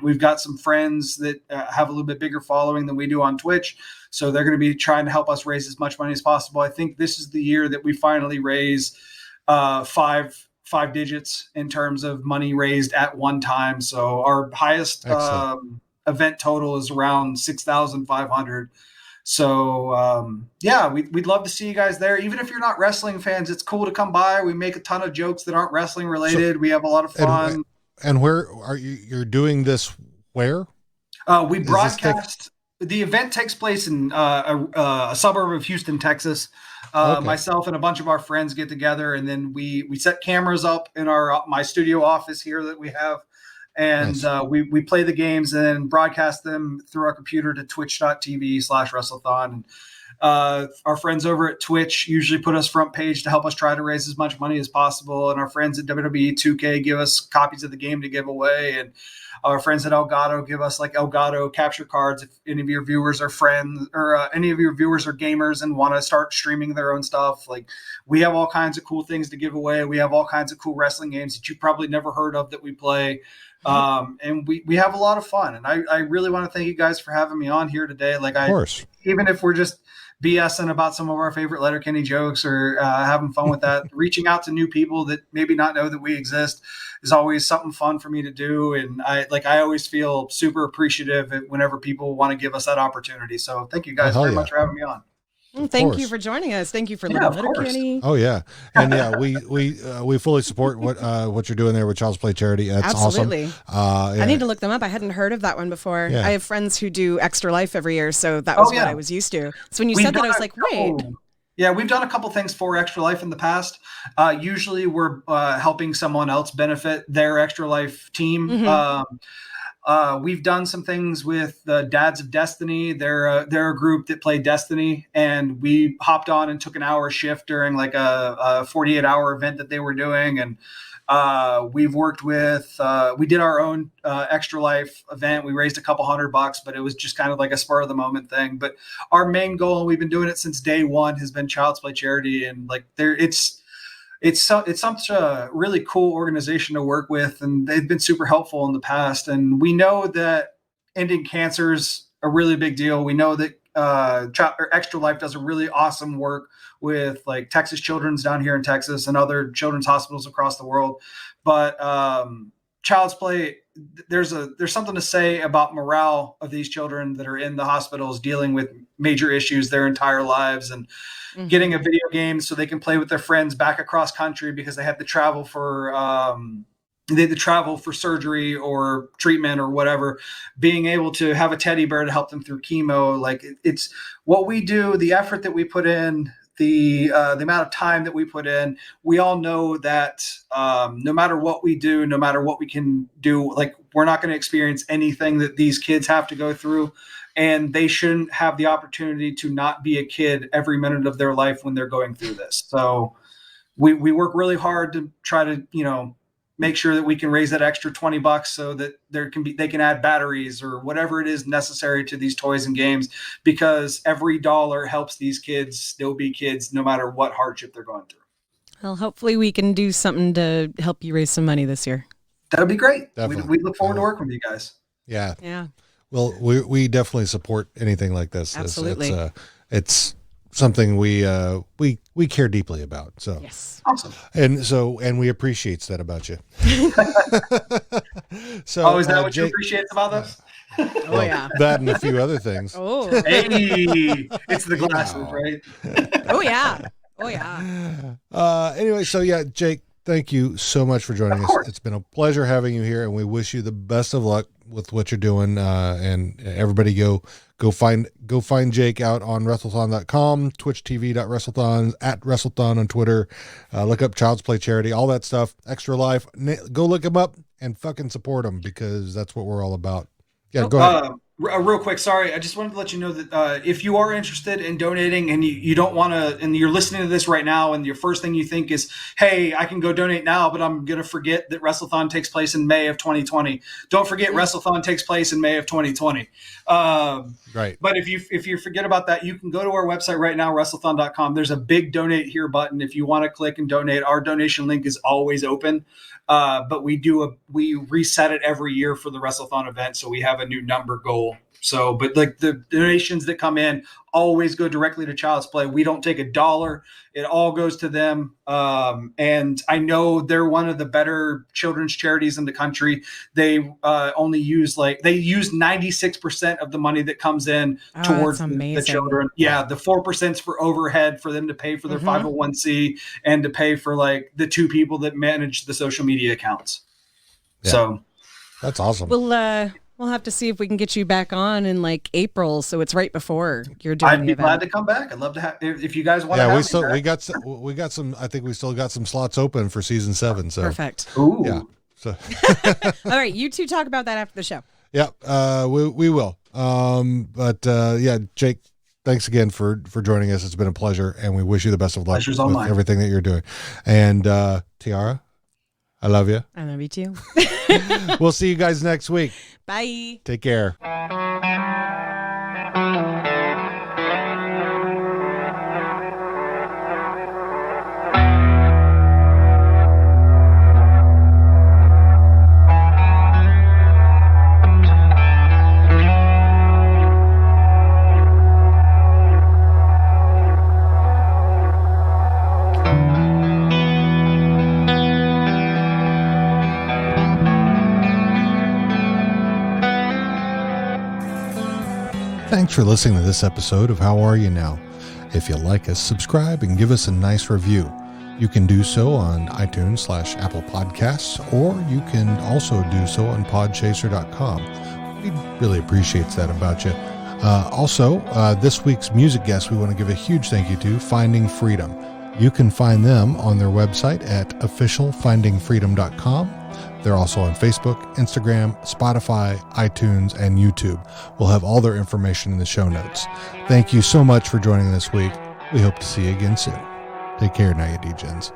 We've got some friends that have a little bit bigger following than we do on Twitch, so they're going to be trying to help us raise as much money as possible. I think this is the year that we finally raise five digits in terms of money raised at one time. So our highest event total is around 6,500. So we'd love to see you guys there. Even if you're not wrestling fans, it's cool to come by. We make a ton of jokes that aren't wrestling related. We have a lot of fun. And where are you're doing this? Where? We broadcast. The event takes place in a suburb of Houston, Texas. Myself and a bunch of our friends get together, and then we set cameras up in my studio office here that we have. And nice. We play the games and then broadcast them through our computer to twitch.tv/Wrestlethon. Our friends over at Twitch usually put us front page to help us try to raise as much money as possible. And our friends at WWE 2K give us copies of the game to give away. And our friends at Elgato give us like Elgato capture cards. If any of your viewers are friends or any of your viewers are gamers and want to start streaming their own stuff, like we have all kinds of cool things to give away. We have all kinds of cool wrestling games that you probably never heard of that we play. And we have a lot of fun. And I really want to thank you guys for having me on here today. Like, of course, even if we're just BSing about some of our favorite Letterkenny jokes or having fun with that, reaching out to new people that maybe not know that we exist is always something fun for me to do. And I always feel super appreciative whenever people want to give us that opportunity. So thank you guys very much for having me on. Thank you for joining us. Thank you for Letterkenny. Oh yeah, and yeah, we fully support what you're doing there with Child's Play Charity. That's absolutely awesome. I need to look them up. I hadn't heard of that one before. Yeah. I have friends who do Extra Life every year, so that was what I was used to. So when you said that, I was like, wait. Yeah, we've done a couple things for Extra Life in the past. Usually, we're helping someone else benefit their Extra Life team. Mm-hmm. We've done some things with the Dads of Destiny. They're a group that play Destiny, and we hopped on and took an hour shift during like a 48-hour event that they were doing. And we've worked with, we did our own Extra Life event. We raised a couple $100, but it was just kind of like a spur of the moment thing. But our main goal, and we've been doing it since day one, has been Child's Play Charity. And like it's such a really cool organization to work with, and they've been super helpful in the past. And we know that ending cancer is a really big deal. We know that Extra Life does a really awesome work with like Texas Children's down here in Texas and other children's hospitals across the world. But Child's Play, there's something to say about morale of these children that are in the hospitals dealing with major issues their entire lives, and getting a video game so they can play with their friends back across country because they have to travel for surgery or treatment or whatever, being able to have a teddy bear to help them through chemo. Like it's what we do, the effort that we put in, the amount of time that we put in. We all know that no matter what we do, no matter what we can do, like we're not going to experience anything that these kids have to go through. And they shouldn't have the opportunity to not be a kid every minute of their life when they're going through this. So we work really hard to try to, make sure that we can raise that extra $20 so that they can add batteries or whatever it is necessary to these toys and games, because every dollar helps these kids still be kids no matter what hardship they're going through. Well, hopefully we can do something to help you raise some money this year. That would be great. Definitely. We look forward to working with you guys. Yeah. Yeah. Well, we definitely support anything like this. Absolutely. It's something we care deeply about. So yes. Awesome. And we appreciate that about you. So is that what you appreciate about us? Oh yeah. That and a few other things. Oh. Hey, it's the glasses, right? Oh yeah. Oh yeah. Anyway, so yeah, Jake, thank you so much for joining us. It's been a pleasure having you here, and we wish you the best of luck with what you're doing. And everybody go find Jake out on Wrestlethon.com, twitchtv.wrestlethon, at Wrestlethon on Twitter. Look up Child's Play Charity, all that stuff. Extra Life. Go look him up and fucking support him, because that's what we're all about. Yeah, go ahead. Real quick, sorry. I just wanted to let you know that if you are interested in donating and you don't want to, and you're listening to this right now, and your first thing you think is, hey, I can go donate now, but I'm going to forget that Wrestlethon takes place in May of 2020. Don't forget Wrestlethon takes place in May of 2020. Right. But if you forget about that, you can go to our website right now, wrestlethon.com. There's a big donate here button. If you want to click and donate, our donation link is always open. But we reset it every year for the Wrestlethon event. So we have a new number goal. So, but like the donations that come in always go directly to Child's Play. We don't take $1. It all goes to them. And I know they're one of the better children's charities in the country. They only use 96% of the money that comes in towards the children. Yeah. The 4% for overhead for them to pay for their 501c and to pay for like the 2 people that manage the social media accounts. Yeah. So that's awesome. We'll have to see if we can get you back on in like April, so it's right before you're doing. I'd be glad to come back. I'd love to have if you guys want. Yeah, we got some. I think we still got some slots open for season 7. So perfect. Ooh. Yeah. So. All right, you two talk about that after the show. Yeah, we will. Yeah, Jake, thanks again for joining us. It's been a pleasure, and we wish you the best of luck with everything that you're doing. And Tiara, I love you. I love you too. We'll see you guys next week. Bye. Take care. Thanks for listening to this episode of How Are You Now? If you like us, subscribe and give us a nice review. You can do so on iTunes/Apple Podcasts, or you can also do so on podchaser.com. We really appreciate that about you. Also, this week's music guest we want to give a huge thank you to, Finding Freedom. You can find them on their website at officialfindingfreedom.com. They're also on Facebook, Instagram, Spotify, iTunes, and YouTube. We'll have all their information in the show notes. Thank you so much for joining this week. We hope to see you again soon. Take care now, you D-Gens.